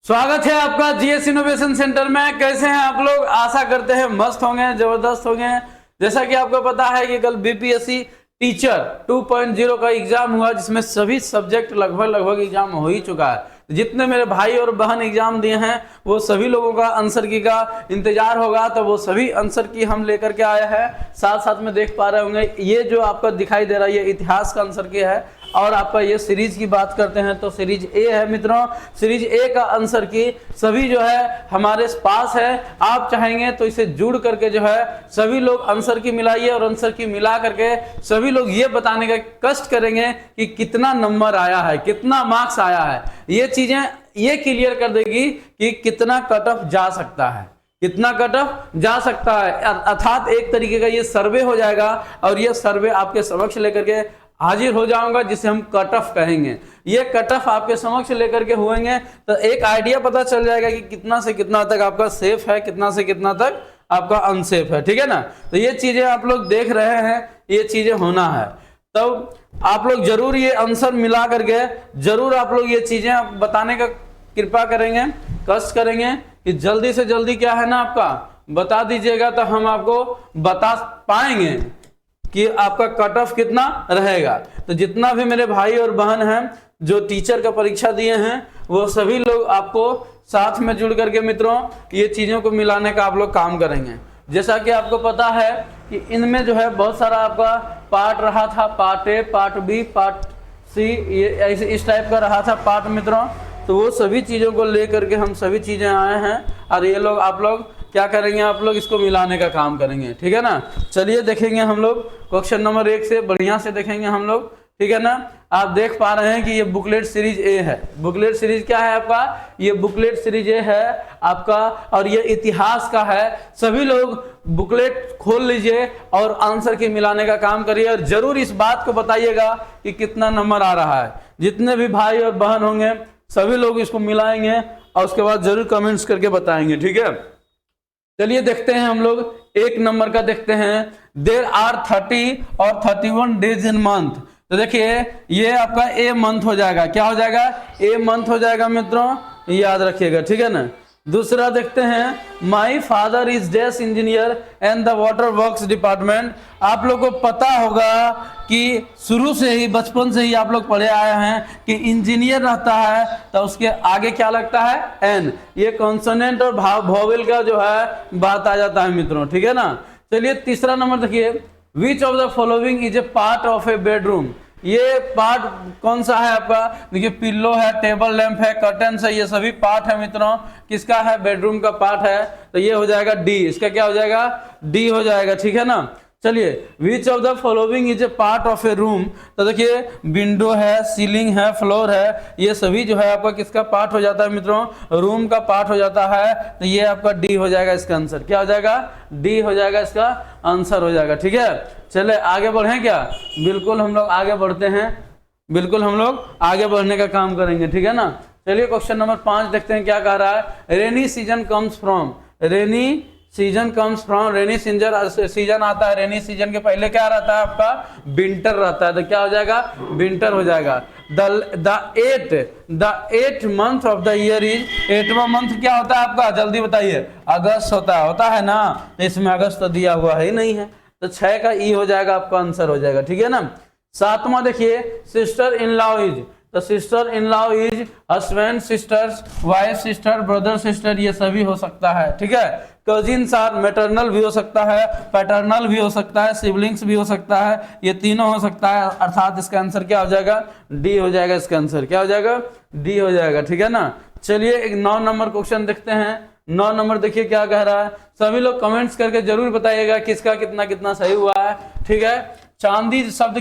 स्वागत है आपका जीएस इनोवेशन सेंटर में। कैसे हैं आप लोग? आशा करते हैं मस्त होंगे, जबरदस्त होंगे। जैसा कि आपको पता है कि कल बीपीएससी टीचर 2.0 का एग्जाम हुआ, जिसमें सभी सब्जेक्ट लगभग एग्जाम हो ही चुका है। जितने मेरे भाई और बहन एग्जाम दिए हैं वो सभी लोगों का आंसर की का इंतजार होगा, तो वो सभी आंसर की हम लेकर के आए हैं। साथ साथ में देख पा रहे होंगे ये जो आपका दिखाई दे रहा है ये इतिहास का आंसर की है। और आपका ये सीरीज की बात करते हैं तो सीरीज ए है मित्रों। सीरीज ए का आंसर की सभी जो है हमारे पास है। आप चाहेंगे तो इसे जुड़ करके जो है सभी लोग आंसर की मिलाइए और आंसर की मिला करके सभी लोग ये बताने का कष्ट करेंगे कि कितना नंबर आया है, कितना मार्क्स आया है। ये चीजें ये क्लियर कर देगी कि कितना कट ऑफ जा सकता है, कितना कट ऑफ जा सकता है। अर्थात एक तरीके का ये सर्वे हो जाएगा और ये सर्वे आपके समक्ष लेकर के हाजिर हो जाऊंगा, जिसे हम कट ऑफ कहेंगे। ये कट ऑफ आपके समक्ष लेकर के होंगे तो एक आइडिया पता चल जाएगा कि कितना से कितना तक आपका सेफ है, कितना से कितना तक आपका अनसेफ है। ठीक है ना? तो ये चीजें आप लोग देख रहे हैं, ये चीजें होना है। तो आप लोग जरूर ये आंसर मिला करके जरूर आप लोग ये चीजें बताने का कृपा करेंगे, कष्ट करेंगे कि जल्दी से जल्दी क्या है ना आपका बता दीजिएगा, तो हम आपको बता पाएंगे कि आपका कट ऑफ कितना रहेगा। तो जितना भी मेरे भाई और बहन हैं जो टीचर का परीक्षा दिए हैं वो सभी लोग आपको साथ में जुड़ करके मित्रों ये चीज़ों को मिलाने का आप लोग काम करेंगे। जैसा कि आपको पता है कि इनमें जो है बहुत सारा आपका पार्ट रहा था, part A, part B, part C, ये ऐसे इस टाइप का रहा था पार्ट मित्रों। तो वो सभी चीज़ों को ले करके हम सभी चीज़ें आए हैं और ये लोग आप लोग क्या करेंगे, आप लोग इसको मिलाने का काम करेंगे। ठीक है ना? चलिए देखेंगे हम लोग क्वेश्चन नंबर 1 से बढ़िया से देखेंगे हम लोग। ठीक है ना? आप देख पा रहे हैं कि ये बुकलेट सीरीज ए है। बुकलेट सीरीज क्या है आपका? ये बुकलेट सीरीज ए है आपका और ये इतिहास का है। सभी लोग बुकलेट खोल लीजिए और आंसर की मिलाने का काम करिए और जरूर इस बात को बताइएगा कि कितना नंबर आ रहा है। जितने भी भाई और बहन होंगे सभी लोग इसको मिलाएंगे और उसके बाद जरूर कमेंट्स करके बताएंगे। ठीक है? चलिए देखते हैं हम लोग एक नंबर का देखते हैं। देर आर 30 और 31 डेज इन मंथ। तो देखिए ये आपका ए मंथ हो जाएगा। क्या हो जाएगा? ए मंथ हो जाएगा मित्रों, याद रखिएगा। ठीक है ना? दूसरा देखते हैं my father is dash engineer and the water works department. आप लोग को पता होगा कि शुरू से ही बचपन से ही आप लोग पढ़े आए हैं कि इंजीनियर रहता है तो उसके आगे क्या लगता है? एन। ये कॉन्सोनेंट और वोवेल का जो है बात आ जाता है मित्रों। ठीक है ना? चलिए तीसरा नंबर देखिए, which of the following is a part of A bedroom. ये पार्ट कौन सा है आपका? देखिए पिल्लो है, टेबल लैंप है, कर्टन है, ये सभी पार्ट है मित्रों। किसका है? बेडरूम का पार्ट है। तो ये हो जाएगा डी। इसका क्या हो जाएगा? डी हो जाएगा। ठीक है ना? चलिए which of the following is a part of A room. तो देखिए विंडो है, सीलिंग है, फ्लोर है, ये सभी जो है आपका किसका पार्ट हो जाता है मित्रों? रूम का पार्ट हो जाता है। तो ये आपका डी हो जाएगा इसका आंसर। क्या हो जाएगा? डी हो जाएगा इसका आंसर हो जाएगा। ठीक है? चले आगे बढ़ें क्या? बिल्कुल हम लोग आगे बढ़ते हैं, बिल्कुल हम लोग आगे बढ़ने का काम करेंगे। ठीक है ना? चलिए क्वेश्चन नंबर 5 देखते हैं क्या कह रहा है। Rainy season comes from. Rainy season comes from. Rainy season आता है। रेनी सीजन के पहले क्या रहता है आपका? विंटर रहता है। तो क्या हो जाएगा? विंटर हो जाएगा। The eight month of the year is. 8वां मंथ क्या होता है आपका? जल्दी बताइए। अगस्त होता है ना? इसमें अगस्त तो दिया हुआ है नहीं है, तो 6 का ई हो जाएगा आपका आंसर हो जाएगा। ठीक है ना? 7वां देखिए, सिस्टर इन लॉ इज। तो sister in law is husband, sisters, wife sister, brother sister, ये सभी हो सकता है। ठीक है? कजिन्स आर मैटरनल भी हो सकता है, पैटर्नल भी हो सकता है, सिबलिंग्स भी हो सकता है, ये तीनों हो सकता है। अर्थात इसका आंसर क्या हो जाएगा? डी हो जाएगा। इसका आंसर क्या हो जाएगा? डी हो जाएगा। ठीक है ना? चलिए एक 9 नंबर क्वेश्चन देखते हैं। 9 नंबर देखिए क्या कह रहा है। सभी लोग कमेंट्स करके जरूर बताइएगा किसका कितना कितना सही हुआ है। ठीक है? चांदी शब्द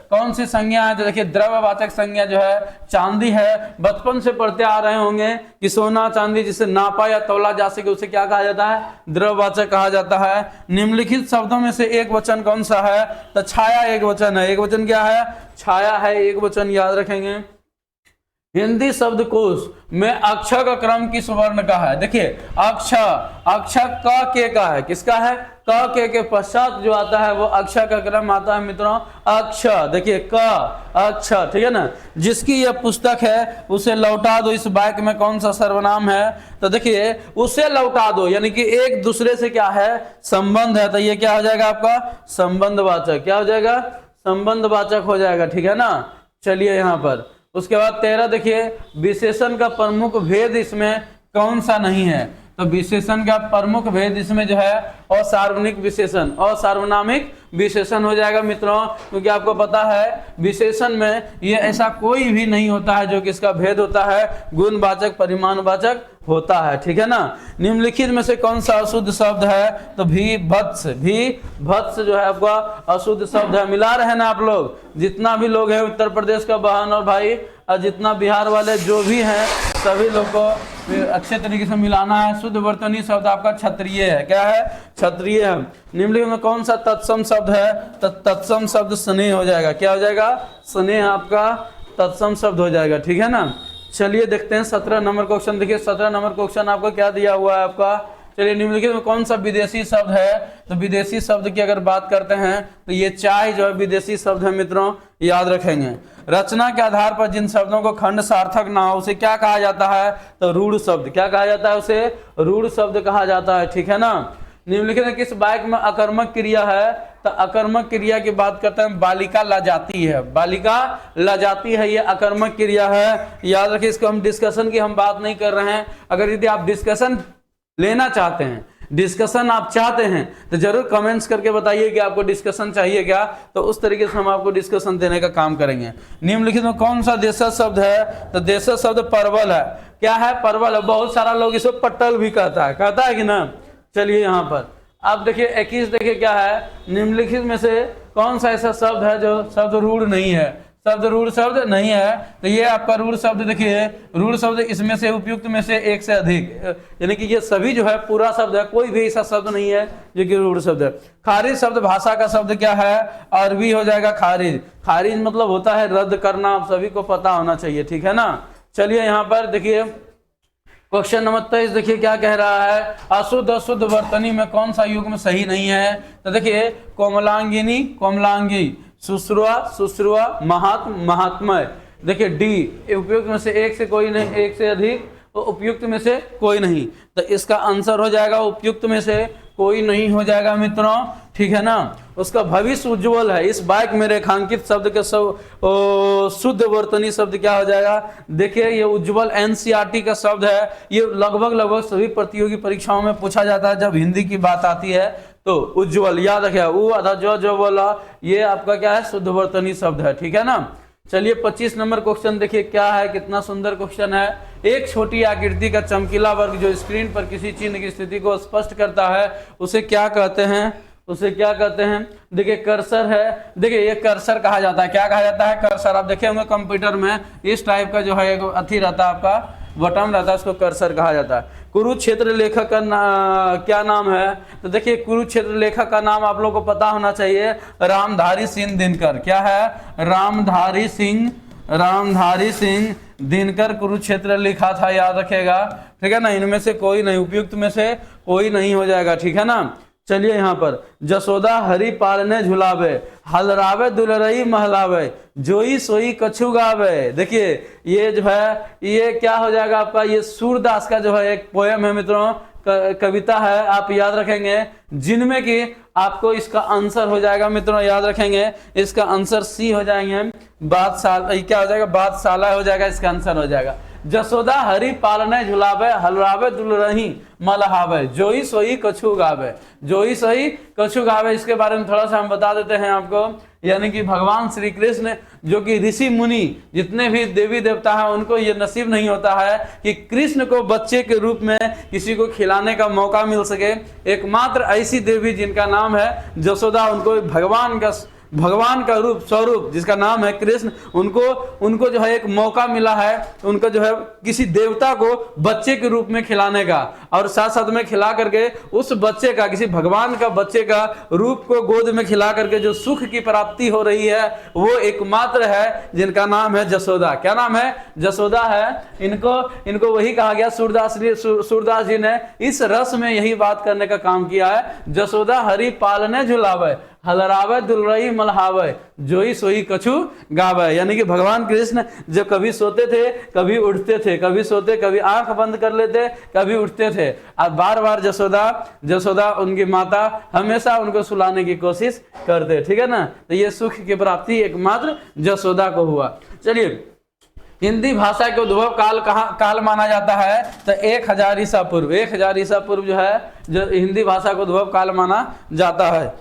कौन सी संज्ञा है? तो देखिए द्रव्यवाचक संज्ञा जो है चांदी है। बचपन से पढ़ते आ रहे होंगे कि सोना चांदी जिसे नापा या तौला जा सके उसे क्या कहा जाता है? द्रव्यवाचक कहा जाता है। निम्नलिखित शब्दों में से एक वचन कौन सा है? तो छाया एक वचन है। एक वचन क्या है? छाया है एक वचन, याद रखेंगे। हिंदी शब्दकोश में अक्षर का क्रम किस वर्ण का है? देखिए अक्षर क के का है, किसका है? क के पश्चात जो आता है वो अक्षर का क्रम आता है मित्रों अक्षर। देखिए क अक्षर, ठीक है ना। जिसकी यह पुस्तक है उसे लौटा दो, इस वाक्य में कौन सा सर्वनाम है? तो देखिए उसे लौटा दो यानी कि एक दूसरे से क्या है? संबंध है, तो ये क्या हो जाएगा आपका? संबंधवाचक। क्या हो जाएगा? संबंधवाचक हो जाएगा, ठीक है ना। चलिए यहाँ पर उसके बाद 13 देखिए, विशेषण का प्रमुख भेद इसमें कौन सा नहीं है? तो विशेषण का प्रमुख भेद इसमें जो है असार्वनिक विशेषण, असार्वनामिक विशेषण हो जाएगा मित्रों, क्योंकि आपको पता है विशेषण में ये ऐसा कोई भी नहीं होता है जो कि इसका भेद होता है गुणवाचक परिमाणवाचक होता है, ठीक है ना। निम्नलिखित में से कौन सा अशुद्ध शब्द है? तो भी भत्स जो है आपका अशुद्ध शब्द है। मिला रहे ना आप लोग? जितना भी लोग हैं उत्तर प्रदेश का बहन और भाई और जितना बिहार वाले जो भी हैं सभी लोग को अच्छे तरीके से मिलाना है। शुद्ध वर्तनी शब्द आपका क्षत्रिय है। क्या है? क्षत्रिय है। निम्नलिखित में कौन सा तत्सम शब्द है? तो तत्सम शब्द स्नेह हो जाएगा। क्या हो जाएगा? स्नेह आपका तत्सम शब्द हो जाएगा, ठीक है ना। चलिए देखते हैं 17 नंबर क्वेश्चन। देखिए 17 नंबर क्वेश्चन आपको क्या दिया हुआ है आपका? चलिए निम्नलिखित में कौन सा विदेशी शब्द है? तो विदेशी शब्द की अगर बात करते हैं तो ये चाय जो है विदेशी शब्द है मित्रों, याद रखेंगे। रचना के आधार पर जिन शब्दों को खंड सार्थक ना हो उसे क्या कहा जाता है? तो रूढ़ शब्द। क्या कहा जाता है? उसे रूढ़ शब्द कहा जाता है, ठीक है ना। निम्नलिखित में किस वाक्य में अकर्मक क्रिया है? तो अकर्मक क्रिया की बात करते हैं, बालिका लजाती है। बालिका लजाती है, ये अकर्मक क्रिया है, याद रखिए। इसको हम डिस्कशन की हम बात नहीं कर रहे हैं। अगर यदि आप डिस्कशन लेना चाहते हैं, डिस्कशन आप चाहते हैं तो जरूर कमेंट्स करके बताइए कि आपको डिस्कशन चाहिए क्या, तो उस तरीके से हम आपको डिस्कशन देने का काम करेंगे। निम्नलिखित में कौन सा देशज शब्द है? तो देशज शब्द परवल है। क्या है? परवल है। बहुत सारा लोग इसको पट्टल भी कहता है कि ना। चलिए यहाँ पर आप देखिए 21 देखिए क्या है? निम्नलिखित में से कौन सा ऐसा शब्द है जो शब्द रूढ़ नहीं है? शब्द रूढ़ शब्द नहीं है, तो ये आपका रूढ़ शब्द देखिए, रूढ़ शब्द इसमें से उपयुक्त में से एक से अधिक, यानी कि ये सभी जो है पूरा शब्द है, कोई भी ऐसा शब्द नहीं है जो कि रूढ़ शब्द है। खारिज शब्द भाषा का शब्द क्या है? अरबी हो जाएगा खारिज। खारिज मतलब होता है रद्द करना, आप सभी को पता होना चाहिए, ठीक है ना। चलिए यहाँ पर देखिए क्वेश्चन नंबर 23 देखिए क्या कह रहा है? अशुद्ध वर्तनी में कौन सा युग्म सही नहीं है? तो देखिए कोमलांगिनी कोमलांगी, शुश्रुआ महात्मय। देखिए डी उपयुक्त में से एक से कोई नहीं, एक से अधिक तो उपयुक्त में से कोई नहीं, तो इसका आंसर हो जाएगा उपयुक्त में से कोई नहीं हो जाएगा मित्रों, ठीक है ना। उसका भविष्य उज्जवल है। इस वाक्य में रेखांकित शब्द के सब शुद्ध वर्तनी शब्द क्या हो जाएगा? देखिए ये उज्जवल एनसीईआरटी का शब्द है। ये लगभग सभी प्रतियोगी परीक्षाओं में पूछा जाता है जब हिंदी की बात आती है। तो उज्जवल याद रखिए, वो आधा जो बोला ये आपका क्या है? शुद्ध वर्तनी शब्द है, ठीक है ना। चलिए 25 नंबर क्वेश्चन देखिए क्या है, कितना सुंदर क्वेश्चन है। एक छोटी आकृति का चमकीला वर्ग जो स्क्रीन पर किसी चिन्ह की स्थिति को स्पष्ट करता है उसे क्या कहते हैं? उसे क्या कहते हैं? देखिए कर्सर है। देखिए ये कर्सर कहा जाता है। क्या कहा जाता है? कर्सर। आप देखे होंगे कंप्यूटर में इस टाइप का जो है एक अथी रहता है, आपका बटन रहता है, उसको कर्सर कहा जाता है। कुरुक्षेत्र लेखक का क्या नाम है? तो देखिए कुरुक्षेत्र लेखक का नाम आप लोग को पता होना चाहिए, रामधारी सिंह दिनकर। क्या है? रामधारी सिंह दिनकर कुरुक्षेत्र लिखा था, याद रखेगा, ठीक है ना। इनमें से कोई नहीं, उपयुक्त में से कोई नहीं हो जाएगा, ठीक है ना। चलिए यहाँ पर जसोदा हरि पालने झुलावे, हलरावे दुलरई महलावे, जोई सोई कछु गावे। देखिए ये जो है ये क्या हो जाएगा आपका? ये सूरदास का जो है एक पोएम है मित्रों, कविता है, आप याद रखेंगे, जिनमें कि आपको इसका आंसर हो जाएगा मित्रों, याद रखेंगे इसका आंसर सी हो जाएंगे, बादशाह क्या हो जाएगा? बादशाला हो जाएगा, इसका आंसर हो जाएगा। जसोदा हरि पालने झुलावे, हलरावे दुलरही मलहावे, जोई सोई कछु गावे। जोई सोई कछु गावे, इसके बारे में थोड़ा सा हम बता देते हैं आपको। यानी कि भगवान श्री कृष्ण जो कि ऋषि मुनि जितने भी देवी देवता हैं उनको ये नसीब नहीं होता है कि कृष्ण को बच्चे के रूप में किसी को खिलाने का मौका मिल सके। एकमात्र ऐसी देवी जिनका नाम है जसोदा, उनको भगवान का भगवान का रूप स्वरूप जिसका नाम है कृष्ण, उनको जो है एक मौका मिला है, उनको जो है किसी देवता को बच्चे के रूप में खिलाने का, और साथ साथ में खिला करके उस बच्चे का, किसी भगवान का बच्चे का रूप को गोद में खिला करके जो सुख की प्राप्ति हो रही है वो एकमात्र है जिनका नाम है जसोदा। क्या नाम है? जसोदा है। इनको वही कहा गया, सूरदास जी ने इस रस में यही बात करने का काम किया है। जसोदा हरि पालने झुलावे, हलरावे दुलरई मलहावे, जोई सोई कछु गावे। यानी कि भगवान कृष्ण जब कभी सोते थे, कभी उठते थे, कभी सोते, कभी आंख बंद कर लेते, कभी उठते थे। अब बार बार जसोदा उनकी माता हमेशा उनको सुलाने की कोशिश करते, ठीक है ना। तो ये सुख की प्राप्ति एकमात्र जसोदा को हुआ। चलिए, हिंदी भाषा के उद्भव काल माना जाता है तो 1000 ईसा पूर्व, 1000 ईसा पूर्व जो है जो हिंदी भाषा का उद्भव काल माना जाता है।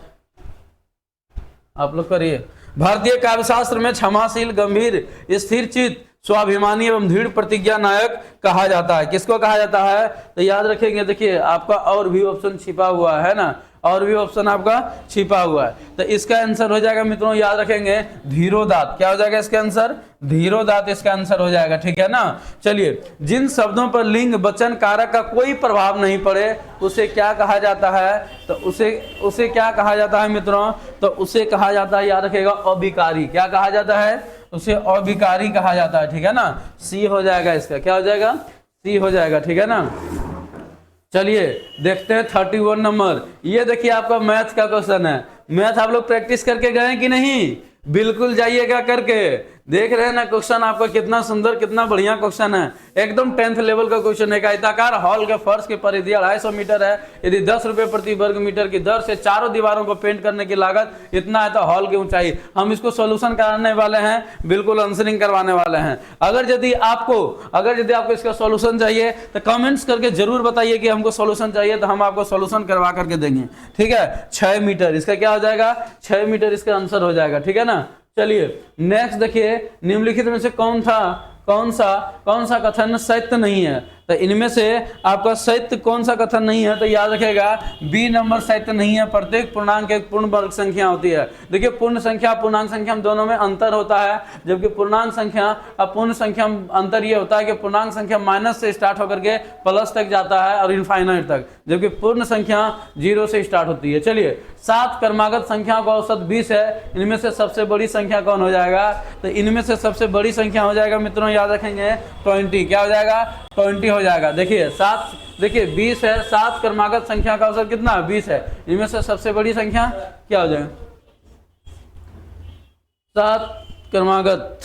आप लोग करिए। भारतीय काव्यशास्त्र में क्षमाशील, गंभीर, स्थिर चित्त, स्वाभिमानी एवं दृढ़ प्रतिज्ञा नायक कहा जाता है। किसको कहा जाता है? तो याद रखेंगे, देखिए आपका और भी ऑप्शन छिपा हुआ है ना, और भी ऑप्शन आपका छिपा हुआ है। तो इसका आंसर हो जाएगा मित्रों, याद रखेंगे धीरोदात। क्या हो जाएगा इसका आंसर? धीरोदात इसका आंसर हो जाएगा, ठीक है ना। चलिए, जिन शब्दों पर लिंग वचन कारक का कोई प्रभाव नहीं पड़े उसे क्या कहा जाता है? तो उसे क्या कहा जाता है मित्रों? तो उसे कहा जाता है, याद रखेगा, अविकारी। क्या कहा जाता है? उसे अविकारी कहा जाता है, ठीक है ना। सी हो जाएगा इसका। क्या हो जाएगा? सी हो जाएगा, ठीक है ना। चलिए देखते हैं 31 नंबर। ये देखिए आपका मैथ का क्वेश्चन है। मैथ आप लोग प्रैक्टिस करके गए कि नहीं? बिल्कुल जाइएगा करके। देख रहे हैं ना क्वेश्चन आपका कितना सुंदर, कितना बढ़िया क्वेश्चन है, एकदम 10th लेवल का क्वेश्चन है। आयताकार हॉल के फर्श की परिधि 250 मीटर है। यदि 10 रुपए प्रति वर्ग मीटर की दर से चारों दीवारों को पेंट करने की लागत इतना है तो हॉल की ऊंचाई। हम इसको सोल्यूशन कराने वाले हैं, बिल्कुल आंसरिंग करवाने वाले हैं। अगर यदि आपको इसका सोल्यूशन चाहिए तो कमेंट्स करके जरूर बताइए कि हमको सोल्यूशन चाहिए, तो हम आपको सोल्यूशन करवा करके देंगे, ठीक है। 6 मीटर इसका क्या हो जाएगा? 6 मीटर इसका आंसर हो जाएगा, ठीक है ना। चलिए नेक्स्ट देखिए, निम्नलिखित में से कौन सा कथन सत्य नहीं है? तो इनमें से आपका सत्य कौन सा कथन नहीं है? तो याद रखेगा बी नंबर सत्य नहीं है। प्रत्येक पूर्णांक एक पूर्ण वर्ग संख्या होती है। देखिए पूर्ण संख्या पूर्णांक संख्या दोनों में अंतर होता है, जबकि पूर्णांक संख्या और पूर्ण संख्या अंतर ये होता है कि पूर्णांक संख्या माइनस से स्टार्ट होकर के प्लस तक जाता है और इनफाइनाइट तक, जबकि पूर्ण संख्या 0 से स्टार्ट होती है। चलिए 7 क्रमागत संख्याओं का औसत 20 है। इनमें से सबसे बड़ी संख्या कौन हो जाएगा? तो इनमें से सबसे बड़ी संख्या हो जाएगा मित्रों, याद रखेंगे 20। क्या हो जाएगा? 20 हो जाएगा। देखिए 20 है, 7 क्रमागत संख्या का औसत कितना? 20 है। इनमें से सबसे बड़ी संख्या क्या हो जाएगा? 7 क्रमागत,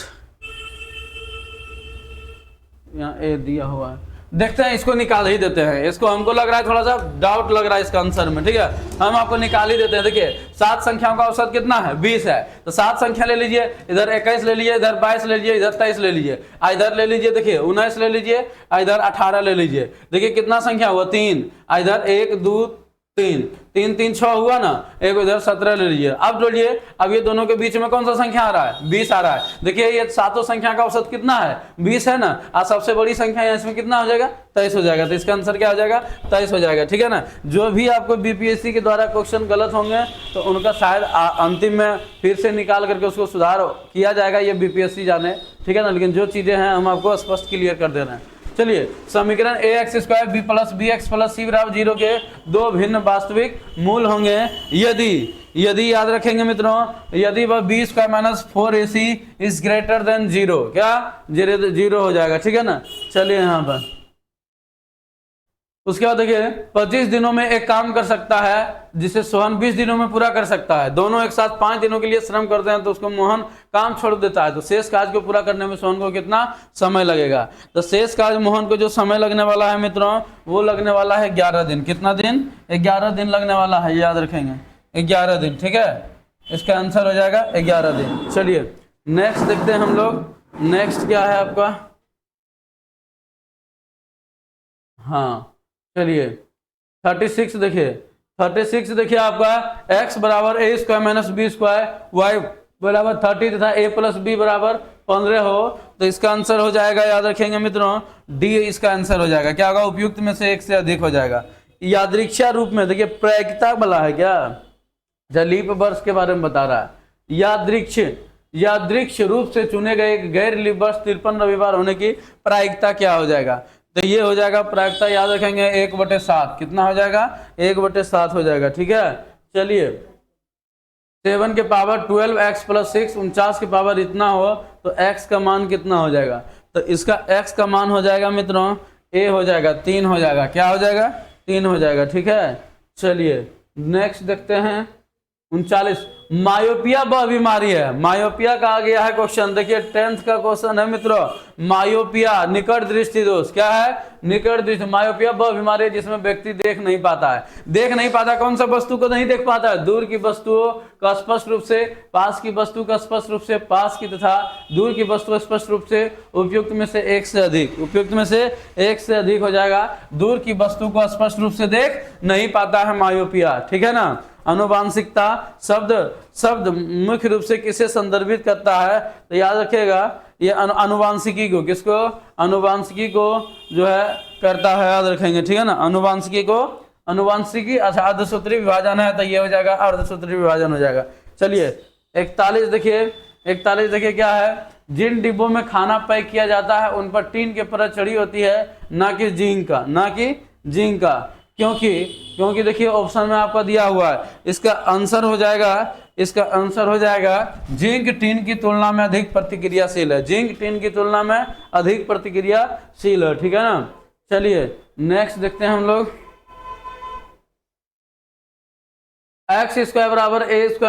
यहाँ ए दिया हुआ है, देखते हैं इसको निकाल ही देते हैं। इसको हमको लग रहा है थोड़ा सा डाउट लग रहा है इसका आंसर में, ठीक है, हम आपको निकाल ही देते हैं। देखिए 7 संख्याओं का औसत कितना है? 20 है। तो 7 संख्या ले लीजिए, इधर 21 ले लीजिए, इधर 22 ले लीजिए, इधर 23 ले लीजिए, इधर ले लीजिए, देखिए 19 ले लीजिए, इधर 18 ले लीजिए। देखिए कितना संख्या हुआ? 3। इधर 1 2 3 3 3 6 हुआ ना, एक इधर 17 ले लीजिए। अब जोड़िए, अब ये दोनों के बीच में कौन सा संख्या आ रहा है? 20 आ रहा है। देखिए ये सातों संख्या का औसत कितना है? 20 है ना, और सबसे बड़ी संख्या है इसमें कितना हो जाएगा? 23 हो जाएगा। तो इसका आंसर क्या हो जाएगा? 23 हो जाएगा, ठीक है ना। जो भी आपको बीपीएससी के द्वारा क्वेश्चन गलत होंगे तो उनका शायद अंतिम में फिर से निकाल करके उसको सुधार किया जाएगा, ये बीपीएससी जाने, ठीक है ना। लेकिन जो चीजें हैं हम आपको स्पष्ट क्लियर कर दे रहे हैं। चलिए समीकरण ax² b + bx + c = 0 के 2 भिन्न वास्तविक मूल होंगे यदि याद रखेंगे मित्रों, यदि वह b² - 4ac is greater than 0। क्या? 0 हो जाएगा, ठीक है ना। चलिए यहाँ पर उसके बाद देखिए 25 दिनों में एक काम कर सकता है जिसे सोहन 20 दिनों में पूरा कर सकता है। दोनों एक साथ 5 दिनों के लिए श्रम करते हैं तो उसको मोहन काम छोड़ देता है। तो शेष कार्य को पूरा करने में सोहन को कितना समय लगेगा? तो शेष कार्य मोहन को जो समय लगने वाला है मित्रों, वो लगने वाला है 11 दिन। कितना दिन? 11 दिन लगने वाला है, याद रखेंगे 11 दिन, ठीक है। इसका आंसर हो जाएगा 11 दिन। चलिए नेक्स्ट देखते हैं हम लोग। नेक्स्ट क्या है आपका? हाँ चलिए 36 देखिए, 36 देखिए आपका x = a² - b², y = 30 तथा a + b = 15 हो तो इसका आंसर हो जाएगा, याद रखेंगे मित्रों, डी इसका आंसर हो जाएगा। क्या होगा? उपयुक्त में से एक से अधिक हो जाएगा। यादृच्छा रूप में देखिए प्रायिकता वाला है क्या? लीप वर्ष के बारे में बता रहा है। यादृक्ष रूप से चुने गए गैर वर्ष 53 रविवार होने की प्रायिकता क्या हो जाएगा? तो ये हो जाएगा प्रायिकता, याद रखेंगे 1/7। कितना हो जाएगा? 1/7 हो जाएगा। ठीक है, चलिए 7 के पावर 12 x + 6, 49 के पावर इतना हो तो x का मान कितना हो जाएगा? तो इसका x का मान हो जाएगा मित्रों a हो जाएगा 3 हो जाएगा। क्या हो जाएगा? 3 हो जाएगा। ठीक है, चलिए नेक्स्ट देखते हैं 39। मायोपिया वह बीमारी है, मायोपिया कहा गया है क्वेश्चन। देखिए 10th का क्वेश्चन है मित्रों, मायोपिया निकट दृष्टि दोष। क्या है? निकट दृष्टि। मायोपिया वह बीमारी है जिसमें व्यक्ति देख नहीं पाता है। देख नहीं पाता, कौन सा वस्तु को नहीं देख पाता है? दूर की वस्तुओं का स्पष्ट रूप से, पास की वस्तु का स्पष्ट रूप से, पास की तथा दूर की वस्तु स्पष्ट रूप से, उपयुक्त में से एक से अधिक। उपयुक्त में से एक से अधिक हो जाएगा। दूर की वस्तु को स्पष्ट रूप से देख नहीं पाता है मायोपिया। ठीक है ना। अनुवांशिकता शब्द मुख्य रूप से किसे संदर्भित करता है? तो याद रखिएगा ये अनुवांशिकी को, किसको? अनुवांशिकी को जो है करता है, याद रखेंगे। ठीक है ना, अनुवांशिकी को, अनुवांशिकी। अच्छा अर्धसूत्री विभाजन है तो ये हो जाएगा अर्धसूत्री विभाजन हो जाएगा। चलिए 41 देखिए, 41 देखिए क्या है? जिन डिब्बों में खाना पैक किया जाता है उन पर टीन की परत चढ़ी होती है, ना कि जिंक का, ना कि जिंक का। क्योंकि देखिए ऑप्शन में आपका दिया हुआ है, इसका आंसर हो जाएगा जिंक टीन की तुलना में अधिक प्रतिक्रियाशील है। जिंक टीन की तुलना में अधिक प्रतिक्रियाशील है। ठीक है ना। चलिए नेक्स्ट देखते हैं हम लोग। x² बराबर a²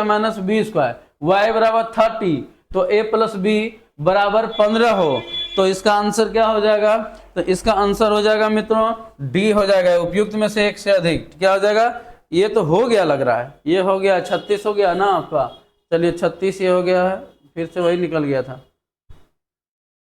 - b², y बराबर 30, तो a + b बराबर 15 हो तो इसका आंसर क्या हो जाएगा? तो इसका आंसर हो जाएगा मित्रों डी हो जाएगा, उपयुक्त में से एक से अधिक। क्या हो जाएगा? ये तो हो गया लग रहा है, ये हो गया 36 हो गया ना आपका। चलिए 36 ये हो गया है, फिर से वही निकल गया था।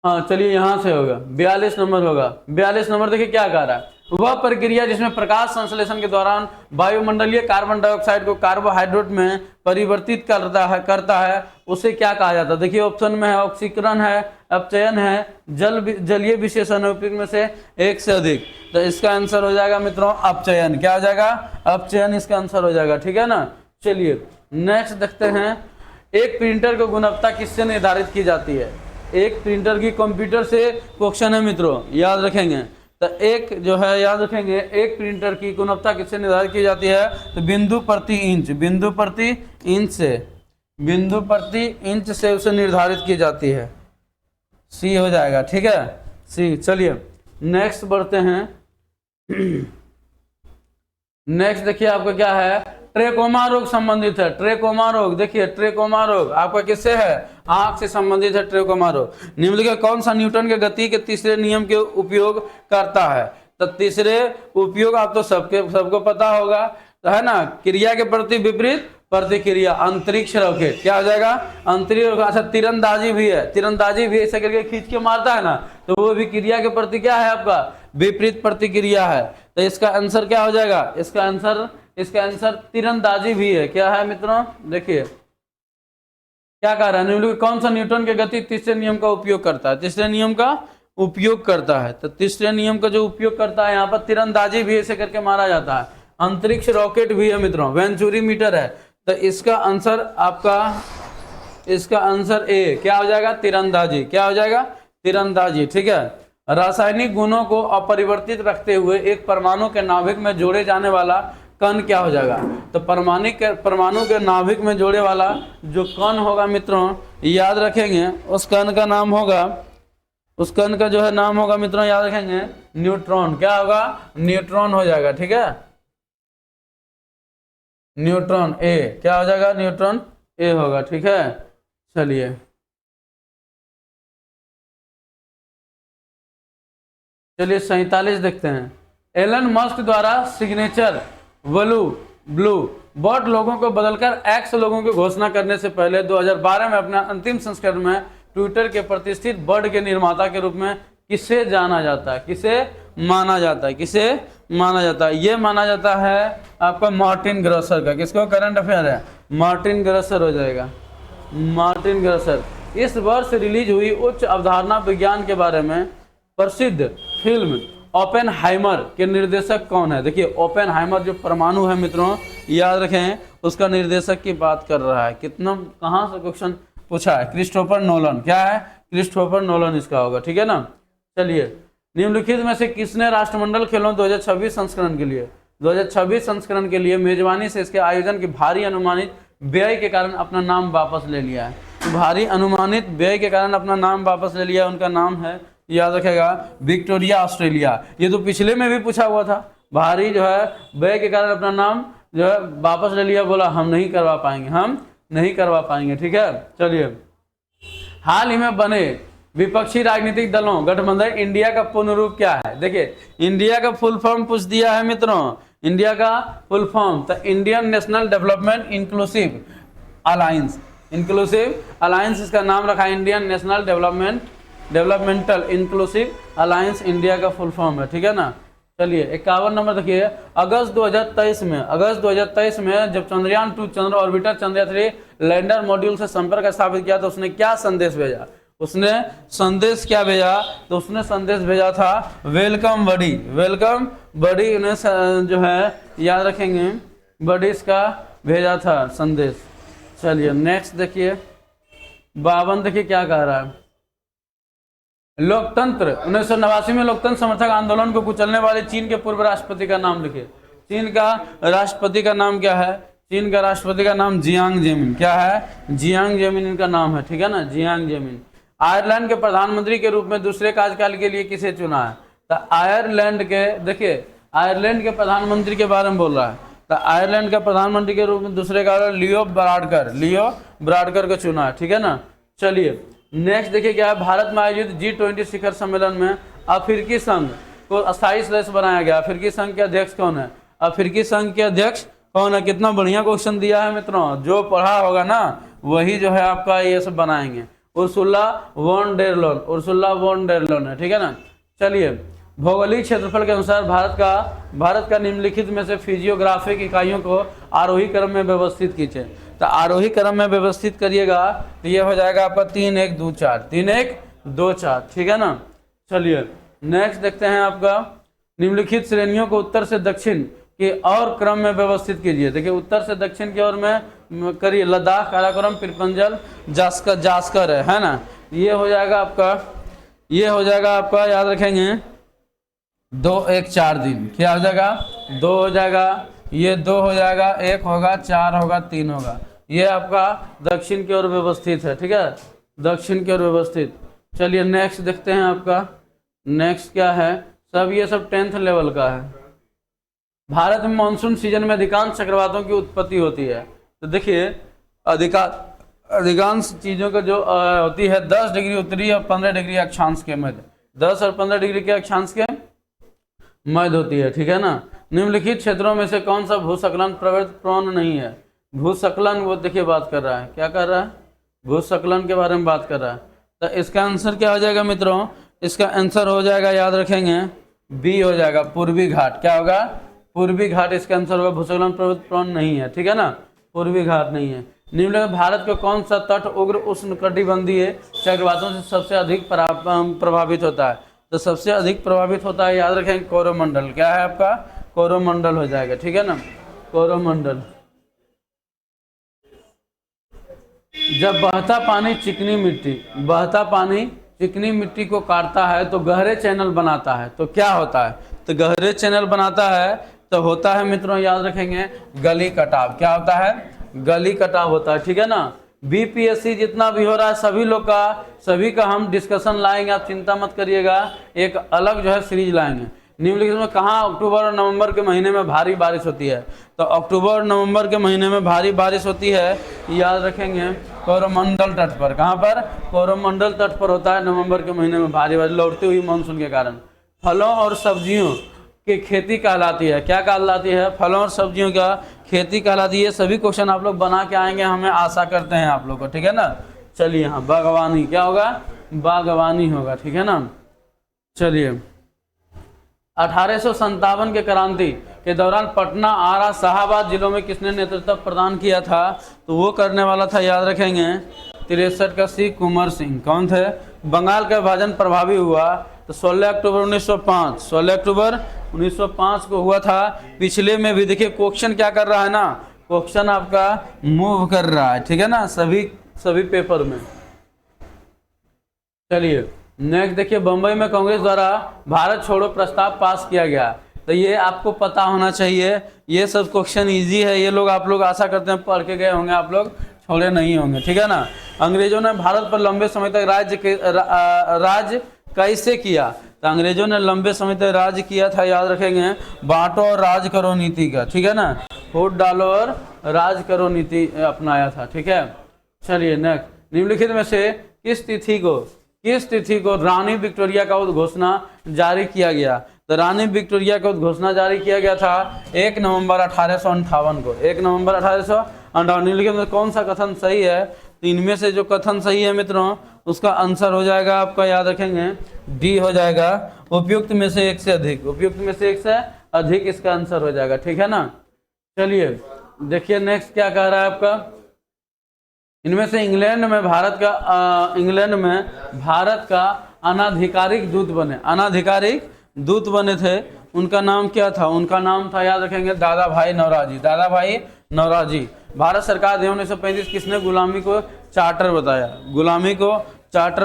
हाँ चलिए यहाँ से होगा 42 नंबर होगा। 42 नंबर देखिए क्या कह रहा है? वह प्रक्रिया जिसमें प्रकाश संश्लेषण के दौरान वायुमंडलीय कार्बन डाइऑक्साइड को कार्बोहाइड्रेट में परिवर्तित करता है उसे क्या कहा जाता है? देखिए ऑप्शन में है ऑक्सीकरण है, अपचयन है, जलीय विशेषण उपयुक्त में से एक से अधिक। तो इसका आंसर हो जाएगा मित्रों अपचयन। क्या हो जाएगा? अपचयन इसका आंसर हो जाएगा। ठीक है ना। चलिए नेक्स्ट देखते हैं, एक प्रिंटर की गुणवत्ता किससे निर्धारित की जाती है? एक प्रिंटर की कंप्यूटर से क्वेश्चन है मित्रों, याद रखेंगे। तो एक जो है याद रखेंगे, एक प्रिंटर की गुणवत्ता किससे निर्धारित की जाती है? तो बिंदु प्रति इंच से उसे निर्धारित की जाती है। सी हो जाएगा। ठीक है, सी। चलिए नेक्स्ट बढ़ते हैं। नेक्स्ट देखिए आपका क्या है? ट्रेकोमा रोग संबंधित है। ट्रेकोमा रोग देखिए, ट्रेकोमा रोग आपका किससे है? आंख से संबंधित है ट्रेकोमा रोग। निम्नलिखित कौन सा न्यूटन के गति के तीसरे नियम के उपयोग करता है? तो तीसरे उपयोग आप तो सबको पता होगा, तो है ना, क्रिया के प्रति विपरीत प्रतिक्रिया, अंतरिक्ष रॉकेट। क्या हो जाएगा? अंतरिक्ष। अच्छा तीरंदाजी भी है, तीरंदाजी भी ऐसे करके खींच के मारता है ना, तो वो भी क्रिया के प्रति क्या है आपका? विपरीत प्रतिक्रिया है। तो इसका आंसर क्या हो जाएगा? इसका आंसर तीरंदाजी भी है। क्या है मित्रों? देखिए क्या कह रहा है? कौन सा न्यूटन के गति तीसरे नियम का उपयोग करता है? तीसरे नियम का उपयोग करता है। तो तीसरे नियम का जो उपयोग करता है यहाँ पर तीरंदाजी भी ऐसे करके मारा जाता है। अंतरिक्ष रॉकेट भी है मित्रों, वेंचुरी मीटर है। तो इसका आंसर ए क्या हो जाएगा? तीरंदाजी। क्या हो जाएगा? तीरंदाजी। ठीक है। रासायनिक गुणों को अपरिवर्तित रखते हुए एक परमाणु के नाभिक में जोड़े जाने वाला कण क्या हो जाएगा? तो परमाणु के नाभिक में जोड़े वाला जो कण होगा मित्रों, याद रखेंगे उस कण का नाम होगा, उस कण का जो है नाम होगा मित्रों, याद रखेंगे न्यूट्रॉन। क्या होगा? न्यूट्रॉन हो जाएगा। ठीक है, न्यूट्रॉन ए। क्या हो जाएगा? न्यूट्रॉन ए होगा। ठीक है। चलिए चलिए 47 देखते हैं। एलन मस्क द्वारा सिग्नेचर ब्लू बॉट लोगों को बदलकर एक्स लोगों की घोषणा करने से पहले 2012 में अपना अंतिम संस्करण में ट्विटर के प्रतिष्ठित बर्ड के निर्माता के रूप में किसे जाना जाता है? किसे माना जाता है? किसे माना जाता है? ये माना जाता है आपका मार्टिन ग्रॉसर का। किसको? करंट अफेयर है, मार्टिन ग्रॉसर हो जाएगा। मार्टिन ग्रॉसर इस वर्ष रिलीज हुई उच्च अवधारणा विज्ञान के बारे में प्रसिद्ध फिल्म ओपेनहाइमर के निर्देशक कौन है? देखिए ओपेनहाइमर जो परमाणु है मित्रों, याद रखें, उसका निर्देशक की बात कर रहा है। कितना कहाँ से क्वेश्चन पूछा है? Christopher Nolan. क्या है? क्रिस्टोफर नोलन इसका होगा, ठीक है ना। चलिए, निम्नलिखित में से किसने राष्ट्रमंडल खेलों 2026 संस्करण के लिए 2026 संस्करण के लिए मेजबानी से इसके आयोजन की भारी अनुमानित व्यय के कारण अपना नाम वापस ले लिया है? तो भारी अनुमानित व्यय के कारण अपना नाम वापस ले लिया, उनका नाम है, याद रखेगा, विक्टोरिया ऑस्ट्रेलिया। ये तो पिछले में भी पूछा हुआ था, भारी जो है व्यय के कारण अपना नाम जो है वापस ले लिया, बोला हम नहीं करवा पाएंगे, हम नहीं करवा पाएंगे, ठीक है। चलिए, हाल ही में बने विपक्षी राजनीतिक दलों गठबंधन इंडिया का पूर्ण रूप क्या है? देखिए इंडिया का फुल फॉर्म पूछ दिया है मित्रों, इंडिया का फुल फॉर्म तो Indian national development inclusive alliance, inclusive alliance इसका नाम रखा है, Indian national developmental inclusive alliance India का फुल फॉर्म है, ठीक है ना। चलिए 51 नंबर देखिए, अगस्त 2023 में जब चंद्रयान 2 चंद्र ऑर्बिटर चंद्रयान 3 लैंडर मॉड्यूल से संपर्क स्थापित किया तो उसने क्या संदेश भेजा? उसने संदेश क्या भेजा? तो उसने संदेश भेजा था वेलकम बडी, वेलकम बडी, उन्हें जो है याद रखेंगे, बडी इसका भेजा था संदेश। चलिए नेक्स्ट देखिए, 52 देखिए क्या कह रहा है, लोकतंत्र 1989 में लोकतंत्र समर्थक आंदोलन को कुचलने वाले चीन के पूर्व राष्ट्रपति का नाम लिखिए। चीन का राष्ट्रपति का नाम क्या है? चीन का राष्ट्रपति का नाम जियांग जेमिन। क्या है? जियांग जेमिन इनका नाम है, ठीक है ना, जियांग जेमिन। आयरलैंड के प्रधानमंत्री के रूप में दूसरे कार्यकाल के लिए किसे चुना है? तो आयरलैंड के, देखिए आयरलैंड के प्रधानमंत्री के बारे में बोल रहा है, तो आयरलैंड के प्रधानमंत्री के रूप में दूसरे का लियो ब्राडकर को चुना है, ठीक है ना। चलिए नेक्स्ट देखिए क्या है, भारत में आयोजित G20 शिखर सम्मेलन में अफ्रीकी संघ को अस्थायी सदस्य बनाया गया। अफ्रीकी संघ के अध्यक्ष कौन है? अफ्रीकी संघ के अध्यक्ष कौन है? कितना बढ़िया क्वेश्चन दिया है मित्रों, जो पढ़ा होगा ना वही जो है आपका ये सब बनाएंगे। उर्सुला वॉन डेर लोन है, ठीक है ना। चलिए, भौगोलिक क्षेत्रफल के अनुसार भारत का निम्नलिखित में से फिजियोग्राफिक इकाइयों को आरोही क्रम में व्यवस्थित कीजिए। तो आरोही क्रम में व्यवस्थित करिएगा तो ये हो जाएगा आपका 3 1 2 4, 3 1 2 4, ठीक है ना। चलिए नेक्स्ट देखते हैं आपका, निम्नलिखित श्रेणियों को उत्तर से दक्षिण के और क्रम में व्यवस्थित कीजिए। देखिए उत्तर से दक्षिण की ओर में करिए, लद्दाख, काराकोरम, पीरपंजल, जास्कर है ना। ये हो जाएगा आपका, याद रखेंगे 2 1 4 दिन, क्या हो जाएगा? 2 हो जाएगा, ये 2 हो जाएगा, 1 होगा, 4 होगा, 3 होगा। ये आपका दक्षिण की ओर व्यवस्थित है, ठीक है, दक्षिण की ओर व्यवस्थित। चलिए नेक्स्ट देखते हैं आपका, नेक्स्ट क्या है, सब ये सब 10th लेवल का है। भारत में मानसून सीजन में अधिकांश चक्रवातों की उत्पत्ति होती है। तो देखिए अधिकांश चीज़ों का जो होती है 10 डिग्री उत्तरी और 15 डिग्री अक्षांश के मध्य, 10 और 15 डिग्री के अक्षांश के मध्य होती है, ठीक है ना। निम्नलिखित क्षेत्रों में से कौन सा भूस्खलन प्रवृत्ति प्रवण नहीं है? भूस्खलन, वो देखिए बात कर रहा है, क्या कर रहा है? भूस्खलन के बारे में बात कर रहा है। तो इसका आंसर क्या हो जाएगा मित्रों? इसका आंसर हो जाएगा, याद रखेंगे, बी हो जाएगा, पूर्वी घाट। क्या होगा? पूर्वी घाट इसका आंसर होगा, भूस्खलन प्रवृत्ति प्रवण नहीं है, ठीक है ना, पूर्वी घाट नहीं है। निम्नलिखित भारत का कौन सा तट उग्र उष्णकटिबंधीय चक्रवातों से सबसे अधिक प्रभावित होता है? तो सबसे अधिक प्रभावित होता है, याद रखेंगे, कोरोमंडल। क्या है आपका? कोरोमंडल हो जाएगा, ठीक है ना, कोरोमंडल। जब बहता पानी चिकनी मिट्टी को काटता है तो गहरे चैनल बनाता है, तो क्या होता है? तो गहरे चैनल बनाता है तो होता है मित्रों, याद रखेंगे, गली कटाव। क्या होता है? गली कटाव होता है, ठीक है ना। बीपीएससी जितना भी हो रहा है सभी का हम डिस्कशन लाएंगे, आप चिंता मत करिएगा, एक अलग जो है सीरीज लाएंगे। निम्नलिखित में कहाँ अक्टूबर और नवंबर के महीने में भारी बारिश होती है? तो अक्टूबर और नवंबर के महीने में भारी बारिश होती है, याद रखेंगे, कोरोमंडल तट पर। कहाँ पर? कोरोमंडल तट पर होता है नवंबर के महीने में भारी बारिश, लौटती हुई मानसून के कारण। फलों और सब्जियों की खेती कहलाती है, क्या कहलाती है? फलों और सब्जियों का खेती कहलाती है। सभी क्वेश्चन आप लोग बना के आएंगे, हमें आशा करते हैं आप लोग को, ठीक है ना। चलिए हाँ, बागवानी, क्या होगा? बागवानी होगा, ठीक है ना। चलिए 1857 के क्रांति के दौरान पटना, आरा, शाहाबाद जिलों में किसने नेतृत्व प्रदान किया था? तो वो करने वाला था, याद रखेंगे, 63 का सी कुंवर सिंह। कौन थे? बंगाल का विभाजन प्रभावी हुआ तो 16 अक्टूबर 1905, 16 अक्टूबर 1905 को हुआ था। पिछले में भी देखिए क्वेश्चन क्या कर रहा है ना, क्वेश्चन आपका मूव कर रहा है, ठीक है ना, सभी पेपर में। चलिए नेक्स्ट देखिए, बंबई में कांग्रेस द्वारा भारत छोड़ो प्रस्ताव पास किया गया। तो ये आपको पता होना चाहिए, ये सब क्वेश्चन इजी है, ये लोग आप लोग आशा करते हैं पढ़ के गए होंगे, आप लोग छोड़े नहीं होंगे, ठीक है ना। अंग्रेजों ने भारत पर लंबे समय तक राज कैसे किया? तो अंग्रेजों ने लंबे समय तक राज किया था, याद रखेंगे, बांटो और राज करो नीति का, ठीक है ना, वोट डालो और राज करो नीति अपनाया था, ठीक है। चलिए नेक्स्ट, निम्नलिखित में से किस तिथि को रानी विक्टोरिया का उद्घोषणा जारी किया गया? तो रानी विक्टोरिया का उद्घोषणा जारी किया गया था 1 नवंबर 1858 को, 1 नवंबर 1858। निम्नलिखित में कौन सा कथन सही है? तो इनमें से जो कथन सही है मित्रों, उसका आंसर हो जाएगा आपका, याद रखेंगे, डी हो जाएगा, उपयुक्त में से एक से अधिक, उपयुक्त में से एक से अधिक इसका आंसर हो जाएगा, ठीक है ना। चलिए देखिए नेक्स्ट क्या कह रहा है आपका, इनमें से इंग्लैंड में भारत का अनाधिकारिक दूत बने थे, उनका नाम क्या था? उनका नाम था, याद रखेंगे, दादा भाई नौरोजी। भारत सरकार ने 1935 किसने गुलामी को चार्टर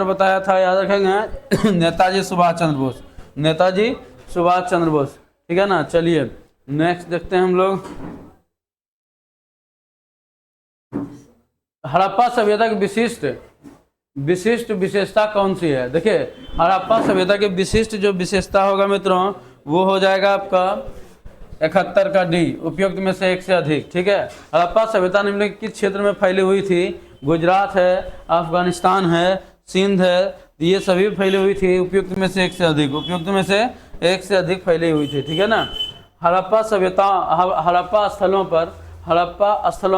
बताया था? याद रखेंगे, नेताजी सुभाष चंद्र बोस, ठीक है ना। चलिए नेक्स्ट देखते हैं हम लोग, हड़प्पा सभ्यता की विशेषता कौन सी है? देखिए हड़प्पा सभ्यता की विशिष्ट जो विशेषता होगा मित्रों, वो हो जाएगा आपका 71 का डी, उपयुक्त में से एक से अधिक, ठीक है। हड़प्पा सभ्यता निम्नलिखित किस क्षेत्र में फैली हुई थी? गुजरात है, अफगानिस्तान है, सिंध है, ये सभी फैली हुई थी, उपयुक्त में से एक से अधिक, उपयुक्त में से एक से अधिक फैली हुई थी, ठीक है ना। हड़प्पा स्थलों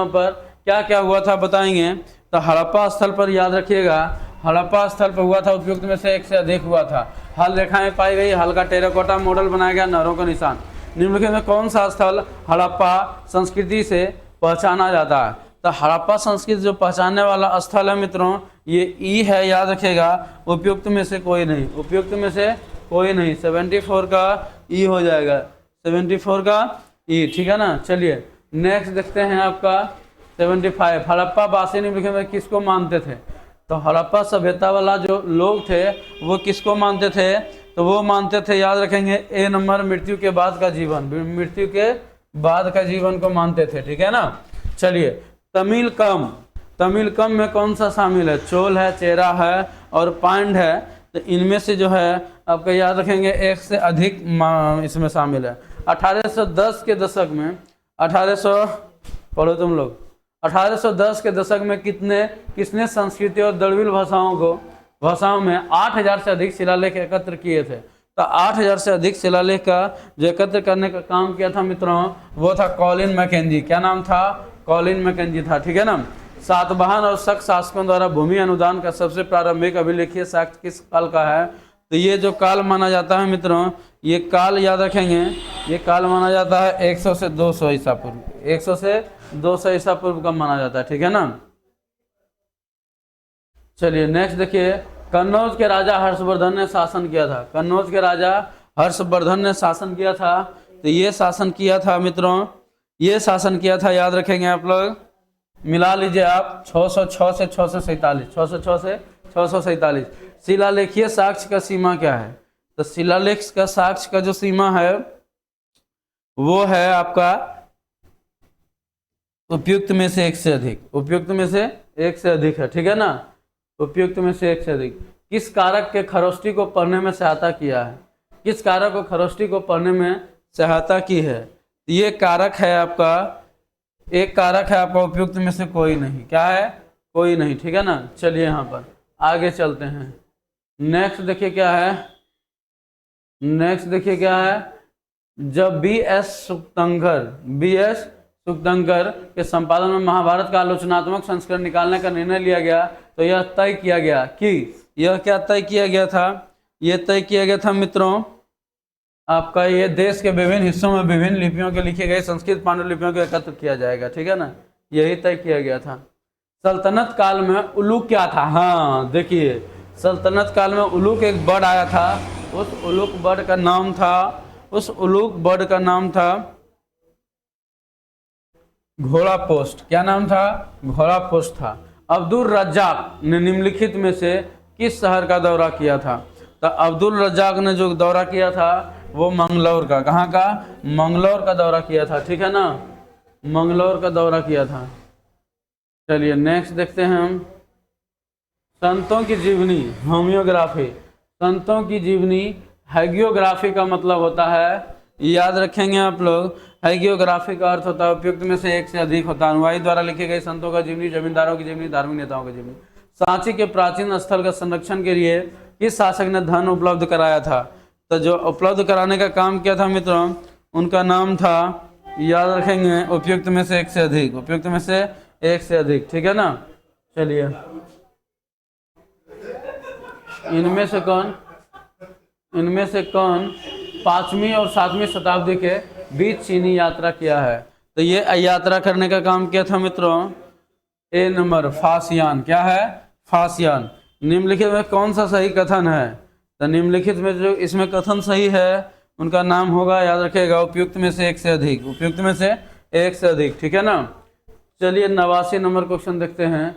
पर क्या क्या हुआ था बताएंगे। तो हड़प्पा स्थल पर याद रखिएगा, हड़प्पा स्थल पर हुआ था, उपयुक्त में से एक से अधिक हुआ था। हल रेखाएं पाई गई, हल का टेराकोटा मॉडल बनाया गया, नहरों का निशान। निम्नलिखित में कौन सा स्थल हड़प्पा संस्कृति से पहचाना जाता है? तो हड़प्पा संस्कृति जो पहचानने वाला स्थल है मित्रों, ये ई है, याद रखिएगा, उपयुक्त में से कोई नहीं, उपयुक्त में से कोई नहीं, 74 का ई हो जाएगा, 74 का ई, ठीक है ना। चलिए नेक्स्ट देखते हैं आपका 75, हड़प्पा वासी निम्नलिखित में किसको मानते थे? तो हड़प्पा सभ्यता वाला जो लोग थे वो किसको मानते थे? तो वो मानते थे, याद रखेंगे, ए नंबर, मृत्यु के बाद का जीवन को मानते थे, ठीक है ना। चलिए तमिलकम में कौन सा शामिल है? चोल है, चेरा है और पांड है। तो इनमें से जो है आपका, याद रखेंगे, एक से अधिक इसमें शामिल है। 1810 के दशक में 1810 के दशक में किसने संस्कृति और द्रविड़ भाषाओं में 8000 से अधिक शिलालेख एकत्र किए थे? तो 8000 से अधिक शिलालेख का जो एकत्र करने का काम किया था मित्रों, वो था कॉलिन मैकेंजी। क्या नाम था? कॉलिन मैकेंजी था, ठीक है ना। सातवाहन और शक शासकों द्वारा भूमि अनुदान का सबसे प्रारंभिक अभिलेखीय साक्ष्य किस काल का है? तो ये जो काल माना जाता है मित्रों, ये काल याद रखेंगे, ये काल माना जाता है 100 से 200 ईसा पूर्व, 100 से 200 ईसा पूर्व का माना जाता है, ठीक है ना। चलिए नेक्स्ट देखिए, कन्नौज के राजा हर्षवर्धन ने शासन किया था। कन्नौज के राजा हर्षवर्धन ने शासन किया था। तो ये शासन किया था मित्रों, ये शासन किया था, याद रखेंगे आप लोग, मिला लीजिए आप, 606 से 647, 606 से 647। शिलालेखीय साक्ष्य का सीमा क्या है? तो शिलालेख का साक्ष्य का जो सीमा है वो है आपका उपयुक्त में से एक से अधिक, उपयुक्त में से एक से अधिक है, ठीक है ना, उपयुक्त में से एक से अधिक। किस कारक के खरोष्टी को पढ़ने में सहायता किया है? किस कारक को खरोष्टी को पढ़ने में सहायता की है? ये कारक है आपका, एक कारक है आपका, उपयुक्त में से कोई नहीं, क्या है? कोई नहीं, ठीक है ना। चलिए यहाँ पर आगे चलते हैं। नेक्स्ट देखिए क्या है, नेक्स्ट देखिए क्या है, जब बी.एस. सुक्तंकर के संपादन में महाभारत का आलोचनात्मक संस्करण निकालने का निर्णय लिया गया, तो यह तय किया गया कि, यह क्या तय किया गया था? यह तय किया गया था मित्रों आपका, ये देश के विभिन्न हिस्सों में विभिन्न लिपियों के लिखे गए संस्कृत पांडुलिपियों को एकत्र किया जाएगा, ठीक है ना, यही तय किया गया था। सल्तनत काल में उलूक क्या था? हाँ देखिए, सल्तनत काल में उलूक एक वर्ड आया था, उस उलूक बर्ड का नाम था, उस उलूक बर्ड का नाम था घोड़ा पोस्ट। क्या नाम था? घोड़ा पोस्ट था। अब्दुल रज्जाक ने निम्नलिखित में से किस शहर का दौरा किया था? तो अब्दुल रज्जाक ने जो दौरा किया था वो मंगलौर का, कहाँ का? मंगलौर का दौरा किया था, ठीक है ना, मंगलौर का दौरा किया था। चलिए नेक्स्ट देखते हैं हम, संतों की जीवनी होमियोग्राफी। संतों की जीवनी हैगियोग्राफी का मतलब होता है, याद रखेंगे आप लोग, हैगियोग्राफी का अर्थ होता है उपयुक्त में से एक से अधिक होता है। अनुयायी द्वारा लिखे गए संतों का जीवनी, जमींदारों की जीवनी, धार्मिक नेताओं की जीवनी। सांची के प्राचीन स्थल का संरक्षण के लिए किस शासक ने धन उपलब्ध कराया था? तो जो उपलब्ध कराने का काम किया था मित्रों, उनका नाम था, याद रखेंगे, उपयुक्त में से एक से अधिक, उपयुक्त में से एक से अधिक, ठीक है ना। चलिए इनमें से कौन 5वीं और 7वीं शताब्दी के बीच चीनी यात्रा किया है? तो ये यात्रा करने का काम किया था मित्रों, ए नंबर फासियान। क्या है? फासियान। निम्नलिखित में कौन सा सही कथन है? तो निम्नलिखित में जो इसमें कथन सही है उनका नाम होगा, याद रखिएगा, उपयुक्त में से एक से अधिक, उपयुक्त में से एक से अधिक, ठीक है ना। चलिए 89 नंबर क्वेश्चन देखते हैं।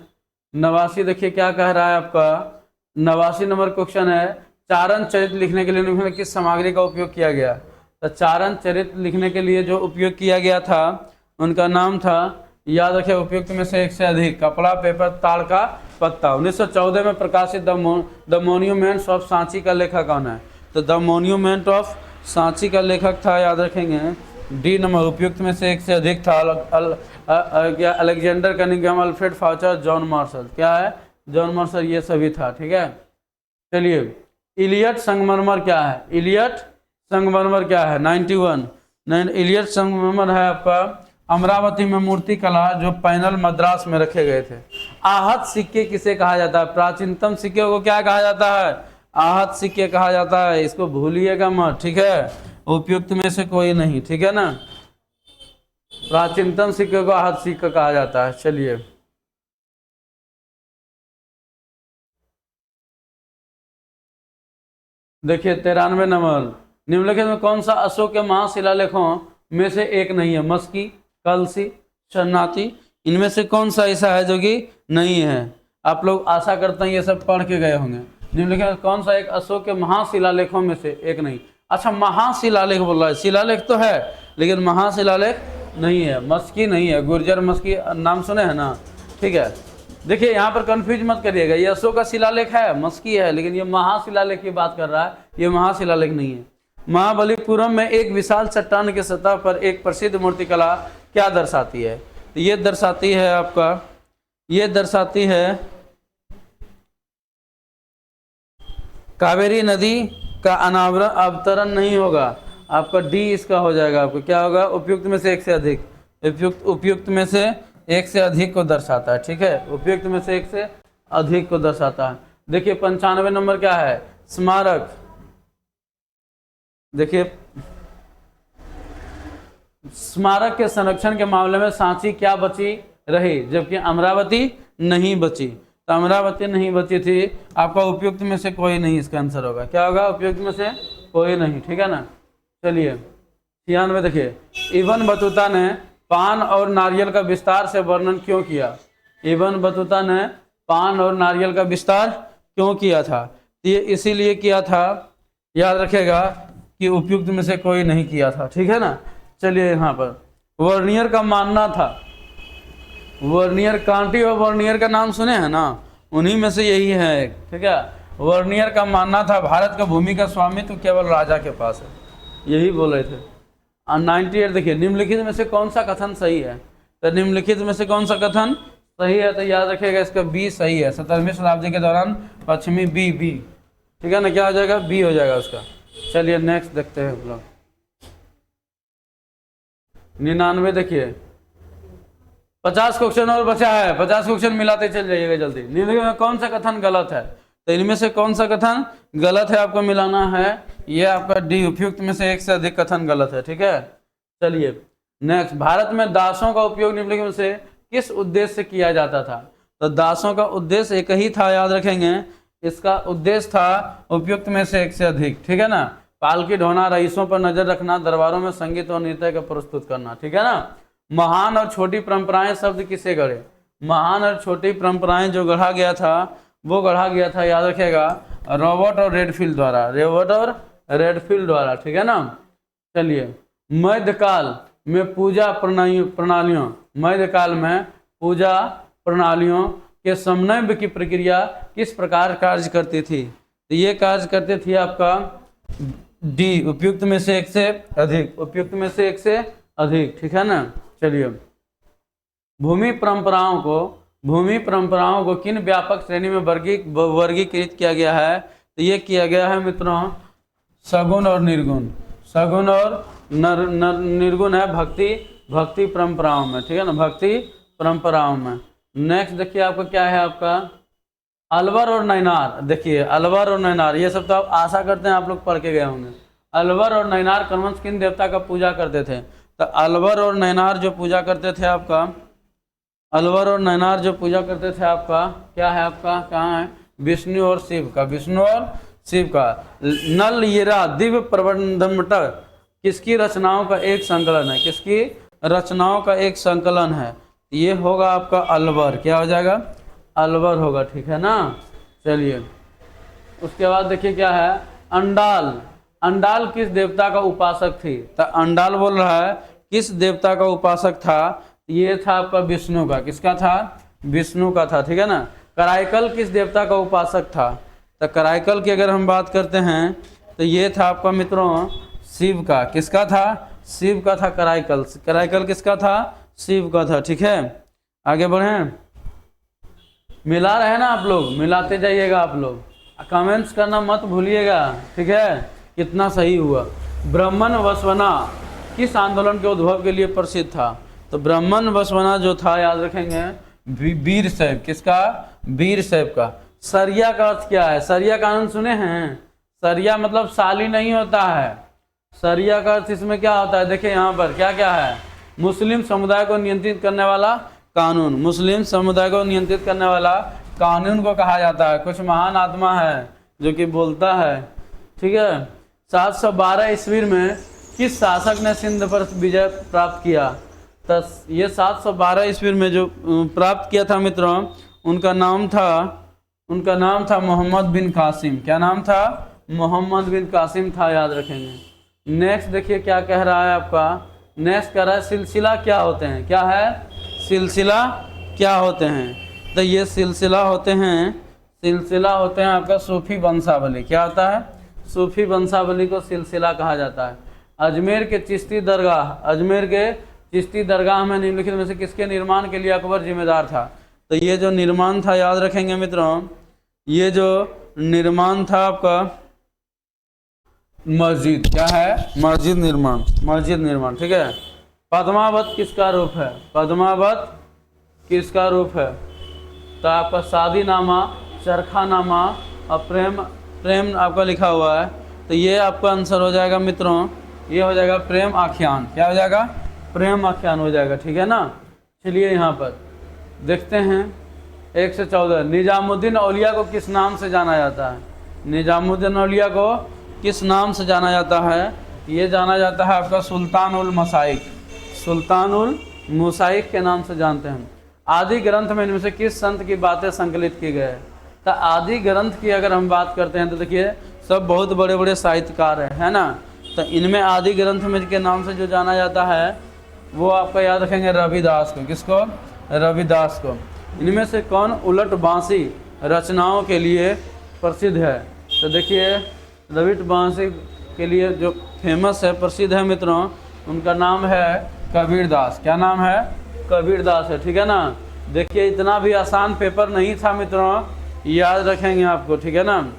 89 देखिए क्या कह रहा है आपका, 89 नंबर क्वेश्चन है, चारण चरित्र लिखने के लिए निम्न में किस सामग्री का उपयोग किया गया? तो चारण चरित्र लिखने के लिए जो उपयोग किया गया था उनका नाम था, याद रखिए, उपयुक्त में से एक से अधिक, कपड़ा, पेपर, ताड़ का पत्ता। 1914 में प्रकाशित द मॉन्यूमेंट्स ऑफ सांची का लेखक कौन है? तो द मॉन्यूमेंट ऑफ सांची का लेखक था, याद रखेंगे, डी नंबर, उपयुक्त में से एक से अधिक था, Alexander Cunningham, Alfred Foucher, John Marshall. क्या है? जॉन मार्शल, ये सभी था, ठीक है। चलिए इलियट संगमरमर क्या है? इलियट संगमरमर क्या है? 91 इलियट संगमरमर है आपका अमरावती में मूर्ति कला जो पैनल मद्रास में रखे गए थे। आहत सिक्के किसे कहा जाता है? प्राचीनतम सिक्के को क्या कहा जाता है? आहत सिक्के कहा जाता है, इसको भूलिएगा मत, ठीक है, उपयुक्त में से कोई नहीं, ठीक है ना। प्राचीनतम सिक्के को आहत सिक्का कहा जाता है। चलिए देखिए 93 नंबर, निम्नलिखित में कौन सा अशोक के महाशिलालेखों में से एक नहीं है? मस्की, कलसी, शरणार्थी, इनमें से कौन सा ऐसा है जो कि नहीं है? आप लोग आशा करते हैं ये सब पढ़ के गए होंगे। निम्नलिखित में कौन सा एक अशोक के महाशिलालेखों में से एक नहीं? अच्छा महाशिलालेख बोल रहा है, शिलालेख तो है लेकिन महाशिलालेख नहीं है। मस्की नहीं है, गुर्जर मस्की नाम सुने हैं ना, ठीक है। देखिए यहाँ पर कंफ्यूज मत करिएगा, ये अशोक का शिलालेख है, मस्की है, लेकिन ये महाशिलालेख की बात कर रहा है, ये महाशिलालेख नहीं है। महाबलीपुरम में एक विशाल चट्टान के सतह पर एक प्रसिद्ध मूर्तिकला क्या दर्शाती है? तो ये दर्शाती है आपका, ये दर्शाती है कावेरी नदी का अनावरण अवतरण नहीं होगा, आपका डी इसका हो जाएगा, आपको क्या होगा? उपयुक्त में से एक से अधिक, उपयुक्त में से एक से अधिक को दर्शाता है, ठीक है, उपयुक्त में से एक से अधिक को दर्शाता है। देखिए 95 नंबर क्या है? स्मारक। देखिए स्मारक के संरक्षण के मामले में सांची क्या बची रही जबकि अमरावती नहीं बची? तो अमरावती नहीं बची थी, आपका उपयुक्त में से कोई नहीं इसका आंसर होगा। क्या होगा? उपयुक्त में से कोई नहीं, ठीक है ना। चलिए 96 देखिए, इब्न बतूता ने पान और नारियल का विस्तार से वर्णन क्यों किया? इब्न बतूता ने पान और नारियल का विस्तार क्यों किया था? ये इसीलिए किया था, याद रखेगा, कि उपयुक्त में से कोई नहीं किया था, ठीक है ना। चलिए यहाँ पर वर्नियर का मानना था, वर्नियर, कांटी और वर्नियर का नाम सुने हैं ना, उन्हीं में से यही है एक, ठीक है। वर्नियर का मानना था भारत का भूमि का स्वामित्व केवल राजा के पास है, यही बोल रहे थे। 98 देखिए, निम्नलिखित में से कौन सा कथन सही है? तो निम्नलिखित में से कौन सा कथन सही है? तो याद रखिएगा इसका बी सही है। 17वीं शताब्दी के दौरान पश्चिमी बी, ठीक है ना, क्या हो जाएगा? बी हो जाएगा उसका। चलिए नेक्स्ट देखते हैं हम लोग 99 देखिए, 50 क्वेश्चन और बचा है, 50 क्वेश्चन मिलाते चल जाइएगा जल्दी। निम्नलिखित में कौन सा कथन गलत है? तो इनमें से कौन सा कथन गलत है आपको मिलाना है? ये आपका डी, उपयुक्त में से एक से अधिक कथन गलत है, ठीक है। चलिए नेक्स्ट, भारत में दासों का उपयोग निम्नलिखित में से किस उद्देश्य से किया जाता था? तो दासों का उद्देश्य एक ही था, याद रखेंगे, इसका उद्देश्य था उपयुक्त में से एक से अधिक, ठीक है ना। पालकी ढोना, रईसों पर नजर रखना, दरबारों में संगीत और नृत्य का प्रस्तुत करना, ठीक है ना। महान और छोटी परंपराएं शब्द किसे गढ़े? महान और छोटी परंपराएं जो गढ़ा गया था, वो गढ़ा गया था, याद रखिएगा, रॉबर्ट और रेडफील्ड द्वारा, रॉबर्ट और रेडफील्ड द्वारा, ठीक है ना। चलिए, मध्यकाल में पूजा प्रणालियों, मध्यकाल में पूजा प्रणालियों के समन्वय की प्रक्रिया किस प्रकार कार्य करती थी? तो ये कार्य करती थी आपका डी, उपयुक्त में से एक से अधिक, उपयुक्त में से एक से अधिक, ठीक है ना। चलिए, भूमि परंपराओं को किन व्यापक श्रेणी में वर्गीकृत किया गया है? तो ये किया गया है मित्रों सगुण और निर्गुण, सगुण और निर्गुण है भक्ति परंपराओं में, ठीक है ना, भक्ति परंपराओं में। नेक्स्ट देखिए आपका क्या है, आपका अलवर और नैनार। देखिए अलवर और नैनार, ये सब तो आप आशा करते हैं आप लोग पढ़ के गए होंगे। अलवर और नैनार क्रमश किन देवता का पूजा करते थे? तो अलवर और नैनार जो पूजा करते थे आपका, अलवर और नैनार जो पूजा करते थे आपका, क्या है आपका, कहाँ है, विष्णु और शिव का, विष्णु और शिव का। नल हीरा दिव्य प्रबंधमटक किसकी रचनाओं का एक संकलन है? किसकी रचनाओं का एक संकलन है? ये होगा आपका अलवर, क्या हो जाएगा, अलवर होगा, ठीक है ना। चलिए, उसके बाद देखिए क्या है, अंडाल। अंडाल किस देवता का उपासक थी? तो अंडाल बोल रहा है किस देवता का उपासक था? ये था आपका विष्णु का, किसका था, विष्णु का था, ठीक है ना। कराइकल किस देवता का उपासक था? तो कराइकल की अगर हम बात करते हैं तो ये था आपका मित्रों शिव का, किसका था, शिव का था कराइकल। कराइकल किसका था, शिव का था, ठीक है। आगे बढ़ें, मिला रहे ना आप लोग, मिलाते जाइएगा आप लोग, कमेंट्स करना मत भूलिएगा, ठीक है। कितना सही हुआ। ब्राह्मण वसवना किस आंदोलन के उद्भव के लिए प्रसिद्ध था? तो ब्राह्मण वसवना जो था, याद रखेंगे, वीर शैव, किसका, वीर शैव का। सरिया का अर्थ क्या है? सरिया का नाम सुने हैं? सरिया मतलब साली नहीं होता है, सरिया का अर्थ इसमें क्या होता है, देखिए यहाँ पर क्या क्या है, मुस्लिम समुदाय को नियंत्रित करने वाला कानून, मुस्लिम समुदाय को नियंत्रित करने वाला कानून को कहा जाता है। कुछ महान आत्मा है जो कि बोलता है, ठीक है। 712 ईस्वी में किस शासक ने सिंध पर विजय प्राप्त किया? तो ये 712 ईस्वी में जो प्राप्त किया था मित्रों, उनका नाम था मोहम्मद बिन कासिम। क्या नाम था? मोहम्मद बिन कासिम था, याद रखेंगे। नेक्स्ट देखिए क्या कह रहा है आपका, नेक्स्ट कह रहा है सिलसिला क्या होते हैं? क्या है, सिलसिला क्या होते हैं? तो ये सिलसिला होते हैं आपका सूफी वंशावली। क्या होता है? सूफी वंशावली को सिलसिला कहा जाता है। अजमेर के चिश्ती दरगाह में निम्नलिखित में से किसके निर्माण के लिए अकबर जिम्मेदार था? तो ये जो निर्माण था, याद रखेंगे मित्रों, ये जो निर्माण था आपका मस्जिद, क्या है, मस्जिद निर्माण, ठीक है। पद्मावत किसका रूप है? पद्मावत किसका रूप है? तो आपका शादीनामा, चरखानामा और प्रेम आपका लिखा हुआ है, तो ये आपका आंसर हो जाएगा मित्रों, ये हो जाएगा प्रेम आख्यान। क्या हो जाएगा? प्रेम आख्यान हो जाएगा, ठीक है ना। चलिए यहाँ पर देखते हैं 1 से 14। निजामुद्दीन औलिया को किस नाम से जाना जाता है? निजामुद्दीन औलिया को किस नाम से जाना जाता है? ये जाना जाता है आपका सुल्तान उल मसाइक के नाम से जानते हैं। आदि ग्रंथ में इनमें से किस संत की बातें संकलित की गए? तो आदि ग्रंथ की अगर हम बात करते हैं तो देखिए सब बहुत बड़े बड़े साहित्यकार है ना। तो इनमें आदि ग्रंथ में के नाम से जो जाना जाता है वो आपका याद रखेंगे रविदास को। किसको? रविदास को। इनमें से कौन उलट बांसी रचनाओं के लिए प्रसिद्ध है? तो देखिए रविट बांसी के लिए जो फेमस है, प्रसिद्ध है मित्रों, उनका नाम है कबीरदास। क्या नाम है? कबीरदास है, ठीक है ना। देखिए इतना भी आसान पेपर नहीं था मित्रों, याद रखेंगे आपको, ठीक है ना।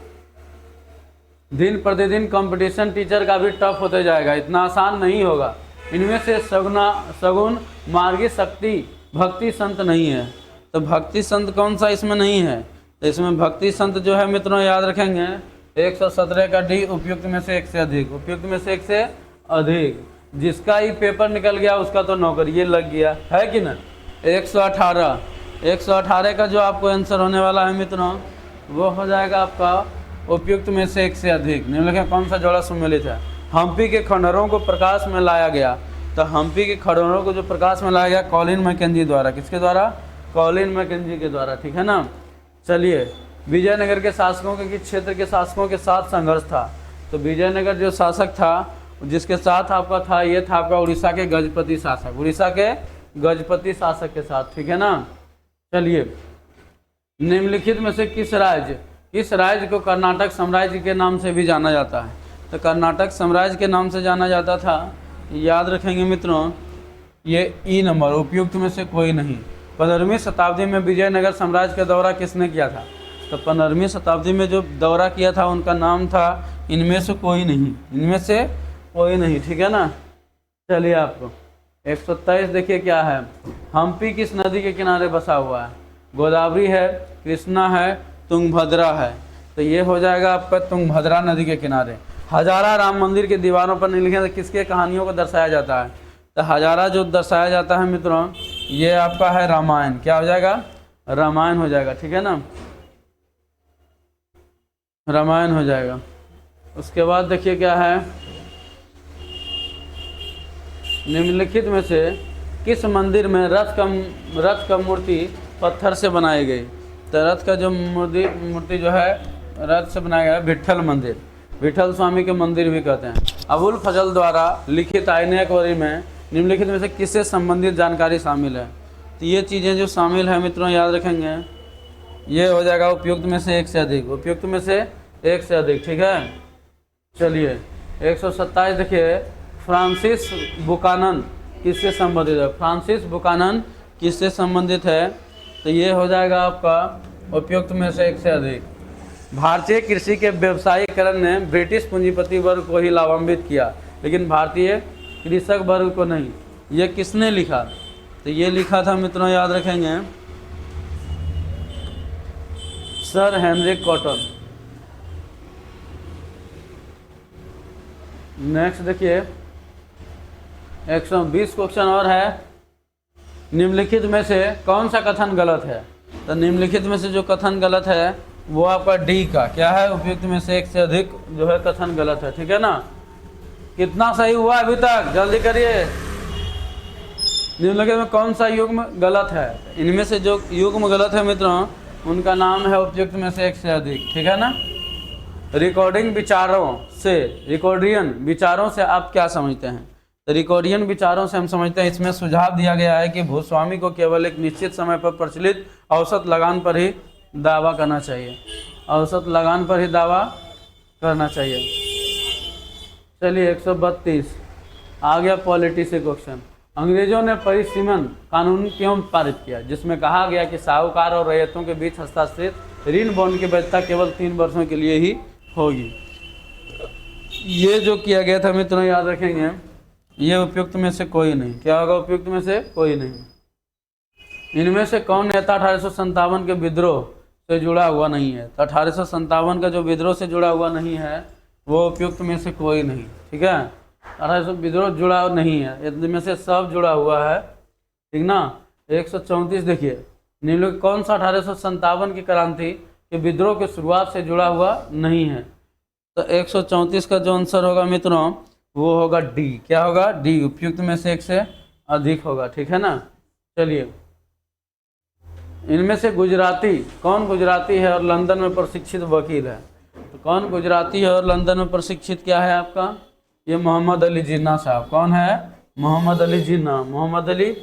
दिन प्रतिदिन कंपटीशन टीचर का भी टफ होते जाएगा, इतना आसान नहीं होगा। इनमें से सगुण मार्गी शक्ति भक्ति संत नहीं है। तो भक्ति संत कौन सा इसमें नहीं है? तो इसमें भक्ति संत जो है मित्रों, याद रखेंगे 117 का डी, उपयुक्त में से एक से अधिक, उपयुक्त में से एक से अधिक। जिसका ही पेपर निकल गया उसका तो नौकरी ये लग गया है कि ना। 118 का जो आपको आंसर होने वाला है मित्रों, वो हो जाएगा आपका उपयुक्त में से एक से अधिक। निम्नलिखित कौन सा जोड़ा सम्मिलित है? हम्पी के खंडहरों को प्रकाश में लाया गया। तो हम्पी के खंडहरों को जो प्रकाश में लाया गया कॉलिन मैकेंजी द्वारा। किसके द्वारा? कॉलिन मैकेंजी के द्वारा, ठीक है ना। चलिए, विजयनगर के शासकों के किस क्षेत्र के शासकों के साथ संघर्ष था? तो विजयनगर जो शासक था जिसके साथ आपका था, ये था आपका उड़ीसा के गजपति शासक, उड़ीसा के गजपति शासक के साथ, ठीक है ना। चलिए, निम्नलिखित में से किस राज्य को कर्नाटक साम्राज्य के नाम से भी जाना जाता है? तो कर्नाटक साम्राज्य के नाम से जाना जाता था, याद रखेंगे मित्रों, ये ई नंबर, उपयुक्त में से कोई नहीं। 15वीं शताब्दी में विजयनगर साम्राज्य का दौरा किसने किया था? तो 15वीं शताब्दी में जो दौरा किया था उनका नाम था इनमें से कोई नहीं, इनमें से कोई नहीं, ठीक है ना। चलिए, आपको 127 देखिए क्या है। हम्पी किस नदी के किनारे बसा हुआ है? गोदावरी है, कृष्णा है, तुंगभद्रा है। तो ये हो जाएगा आपका तुंगभद्रा नदी के किनारे। हजारा राम मंदिर के दीवारों पर निम्नलिखित किसके कहानियों को दर्शाया जाता है? तो हजारा जो दर्शाया जाता है मित्रों, ये आपका है रामायण। क्या हो जाएगा? रामायण हो जाएगा, ठीक है ना, रामायण हो जाएगा। उसके बाद देखिए क्या है, निम्नलिखित में से किस मंदिर में रथ का मूर्ति पत्थर से बनाई गई? तो रथ का जो मूर्ति जो है रथ से बनाया गया है विट्ठल मंदिर, विट्ठल स्वामी के मंदिर भी कहते हैं। अबुल फजल द्वारा लिखित आईने अकबरी में निम्नलिखित में से किससे संबंधित जानकारी शामिल है? तो ये चीज़ें जो शामिल है मित्रों, याद रखेंगे, ये हो जाएगा उपयुक्त में से एक से अधिक, उपयुक्त में से एक से अधिक, ठीक है। चलिए, 127 देखिए, फ्रांसिस बुकानन किससे संबंधित है? फ्रांसिस बुकानन किससे संबंधित है? तो ये हो जाएगा आपका उपयुक्त में से एक से अधिक। भारतीय कृषि के व्यवसायीकरण ने ब्रिटिश पूंजीपति वर्ग को ही लाभान्वित किया, लेकिन भारतीय कृषक वर्ग को नहीं। ये किसने लिखा? तो ये लिखा था मित्रों, याद रखेंगे, सर हेनरिक कॉटन। नेक्स्ट देखिए, 120 क्वेश्चन और है। निम्नलिखित में से कौन सा कथन गलत है? तो निम्नलिखित में से जो कथन गलत है वो आपका डी का क्या है? उपयुक्त में से एक से अधिक जो है कथन गलत है, ठीक है ना। कितना सही हुआ अभी तक? जल्दी करिए। निम्नलिखित में कौन सा युग्म गलत है? इनमें से जो युग्म गलत है मित्रों, उनका नाम है उपयुक्त में से एक से अधिक, ठीक है ना। रिकॉर्डियन विचारों से आप क्या समझते हैं? तो रिकॉर्डियन विचारों से हम समझते हैं, इसमें सुझाव दिया गया है कि भूस्वामी को केवल एक निश्चित समय पर प्रचलित औसत लगान पर ही दावा करना चाहिए, औसत लगान पर ही दावा करना चाहिए। चलिए, 132 आ गया पॉलिटी से क्वेश्चन। अंग्रेजों ने परिसीमन कानून क्यों पारित किया, जिसमें कहा गया कि साहूकार और रैयतों के बीच हस्ताक्षरित ऋण बॉन्ड की वैधता केवल 3 वर्षों के लिए ही होगी। ये जो किया गया था मित्रों, याद रखेंगे, ये उपयुक्त में से कोई नहीं। क्या होगा? उपयुक्त में से कोई नहीं। इनमें से कौन नेता 1857 के विद्रोह से जुड़ा हुआ नहीं है? तो 1857 का जो विद्रोह से जुड़ा हुआ नहीं है वो उपयुक्त में से कोई नहीं, ठीक है। 1800 विद्रोह जुड़ा नहीं है, इनमें से सब जुड़ा हुआ है, ठीक ना। 134 देखिए, निम्नलिखित कौन सा 1857 की क्रांति के विद्रोह की शुरुआत से जुड़ा हुआ नहीं है? तो 134 का जो आंसर होगा मित्रों वो होगा डी। क्या होगा? डी, उपयुक्त में से एक से अधिक होगा, ठीक है ना। चलिए, इनमें से गुजराती कौन गुजराती है और लंदन में प्रशिक्षित वकील है? तो कौन गुजराती है और लंदन में प्रशिक्षित क्या है आपका? ये मोहम्मद अली जिन्ना साहब। कौन है? मोहम्मद अली जिन्ना, मोहम्मद अली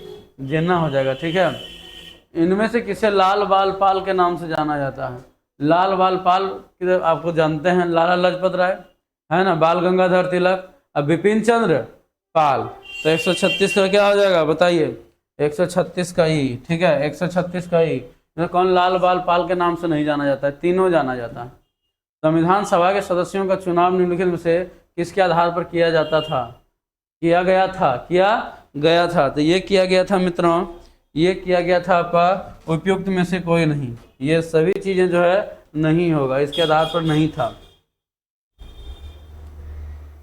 जिन्ना हो जाएगा, ठीक है। इनमें से किसे लाल बाल पाल के नाम से जाना जाता है? लाल बाल पाल आपको जानते हैं, लाला लाजपत राय है ना, बाल गंगाधर तिलक, अब बिपिन चंद्र पाल। तो 136 का क्या हो जाएगा बताइए? 136 का ही, ठीक है, 136 का ही। कौन लाल बाल पाल के नाम से नहीं जाना जाता है? तीनों जाना जाता है। संविधान सभा के सदस्यों का चुनाव निम्नलिखित में से किसके आधार पर किया जाता था? किया गया था। तो ये किया गया था मित्रों, ये किया गया था आपका उपयुक्त में से कोई नहीं। ये सभी चीजें जो है नहीं होगा, इसके आधार पर नहीं था।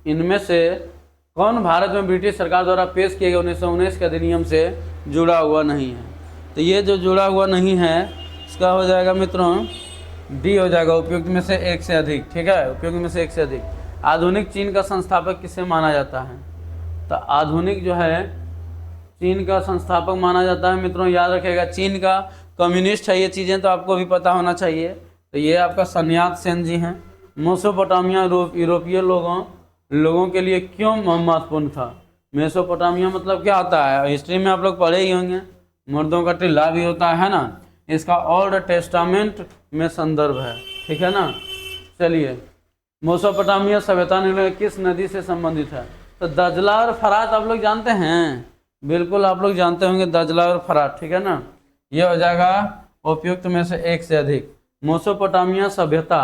इनमें से कौन भारत में ब्रिटिश सरकार द्वारा पेश किए गए 1919 के अधिनियम से जुड़ा हुआ नहीं है? तो ये जो जुड़ा हुआ नहीं है इसका हो जाएगा मित्रों डी हो जाएगा, उपयुक्त में से एक से अधिक। ठीक है, उपयुक्त में से एक से अधिक। आधुनिक चीन का संस्थापक किसे माना जाता है? तो आधुनिक जो है चीन का संस्थापक माना जाता है मित्रों, याद रखिएगा, चीन का कम्युनिस्ट है, ये चीज़ें तो आपको भी पता होना चाहिए। तो ये आपका सन्यात सेन जी हैं। मेसोपोटामिया यूरोपीय लोगों के लिए क्यों महत्वपूर्ण था? मेसोपोटामिया मतलब क्या होता है, हिस्ट्री में आप लोग पढ़े ही होंगे, मुर्दों का टिल्ला भी होता है ना। इसका ओल्ड टेस्टामेंट में संदर्भ है, ठीक है ना। चलिए, मेसोपोटामिया सभ्यता किस नदी से संबंधित है? तो दजला और फरात आप लोग जानते हैं, बिल्कुल आप लोग जानते होंगे दजला और फरात, ठीक है ना। ये हो जाएगा उपयुक्त में से एक से अधिक। मेसोपोटामिया सभ्यता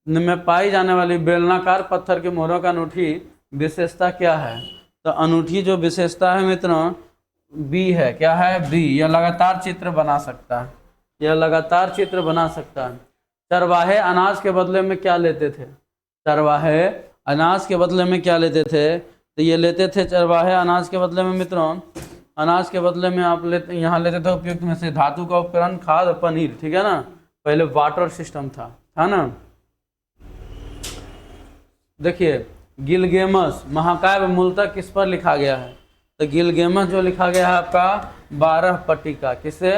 में पाई जाने वाली बेलनाकार पत्थर के मोहरों का अनूठी विशेषता क्या है? तो अनूठी जो विशेषता है मित्रों बी है। क्या है? बी। यह लगातार चित्र बना सकता है, यह लगातार चित्र बना सकता है। चरवाहे अनाज के बदले में क्या लेते थे? चरवाहे अनाज के बदले में क्या लेते थे? तो ये लेते थे चरवाहे अनाज के बदले में मित्रों, अनाज के बदले में आप लेते यहाँ लेते थे उपयुक्त में से धातु का उपकरण, खाद और पनीर, ठीक है ना। पहले वाटर सिस्टम था ना। देखिए, गिलगेमस महाकाव्य मूलतः किस पर लिखा गया है? तो गिलगेमस जो लिखा गया है आपका 12 पट्टिका। किससे?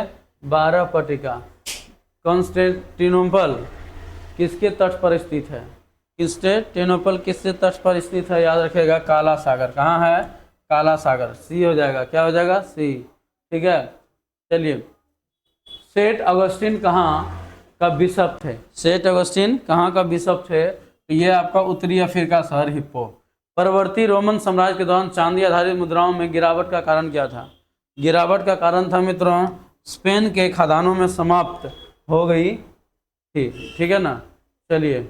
12 पट्टिका। कॉन्स्टेंटिनोपल किसके तट पर स्थित है? कॉन्स्टेंटिनोपल किससे तट पर स्थित है? याद रखिएगा, काला सागर। कहाँ है? काला सागर। सी हो जाएगा। क्या हो जाएगा? सी। ठीक है। चलिए, सेंट अगस्टिन कहाँ का बिशप थे? सेंट अगस्टिन कहाँ का बिशप थे? तो ये आपका उत्तरी अफ्रीका शहर हिप्पो। परवर्ती रोमन साम्राज्य के दौरान चांदी आधारित मुद्राओं में गिरावट का कारण क्या था? गिरावट का कारण था मित्रों स्पेन के खदानों में समाप्त हो गई थी, ठीक है ना। चलिए,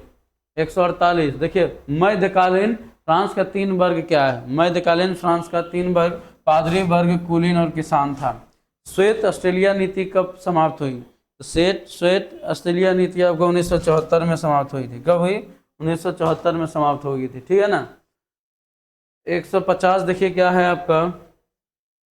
148। देखिए, मध्यकालीन फ्रांस का 3 वर्ग क्या है? मध्यकालीन फ्रांस का 3 वर्ग पादरी वर्ग, कुलीन और किसान था। श्वेत ऑस्ट्रेलिया नीति कब समाप्त हुई? तो श्वेत ऑस्ट्रेलिया नीति आपको 1974 में समाप्त हुई थी। कब हुई? 1974 में समाप्त हो गई थी, ठीक है ना। 150 देखिए क्या है आपका,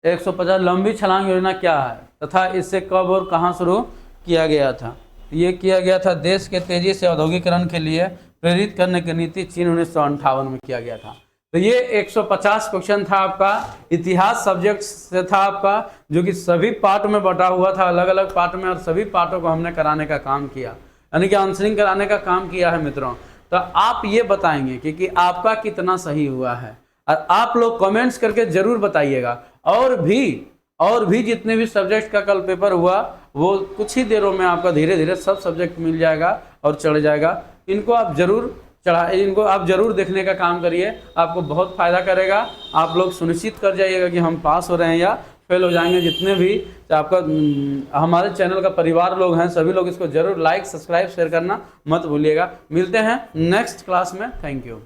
150 लंबी छलांग योजना क्या है तथा इससे कब और कहाँ शुरू किया गया था? ये किया गया था देश के तेजी से औद्योगिकरण के लिए प्रेरित करने की नीति चीन 1958 में किया गया था। तो ये 150 क्वेश्चन था आपका, इतिहास सब्जेक्ट से था आपका, जो कि सभी पार्ट में बटा हुआ था, अलग अलग पार्ट में, और सभी पार्टों को हमने कराने का काम किया, यानी कि आंसरिंग कराने का काम किया है मित्रों। तो आप ये बताएंगे कि आपका कितना सही हुआ है, और आप लोग कमेंट्स करके जरूर बताइएगा। और भी जितने भी सब्जेक्ट का कल पेपर हुआ वो कुछ ही देरों में आपका धीरे धीरे सब सब्जेक्ट मिल जाएगा और चढ़ जाएगा। इनको आप जरूर देखने का काम करिए, आपको बहुत फायदा करेगा। आप लोग सुनिश्चित कर जाइएगा कि हम पास हो रहे हैं या फेल हो जाएंगे। जितने भी आपका हमारे चैनल का परिवार लोग हैं, सभी लोग इसको जरूर लाइक, सब्सक्राइब, शेयर करना मत भूलिएगा। मिलते हैं नेक्स्ट क्लास में। Thank you.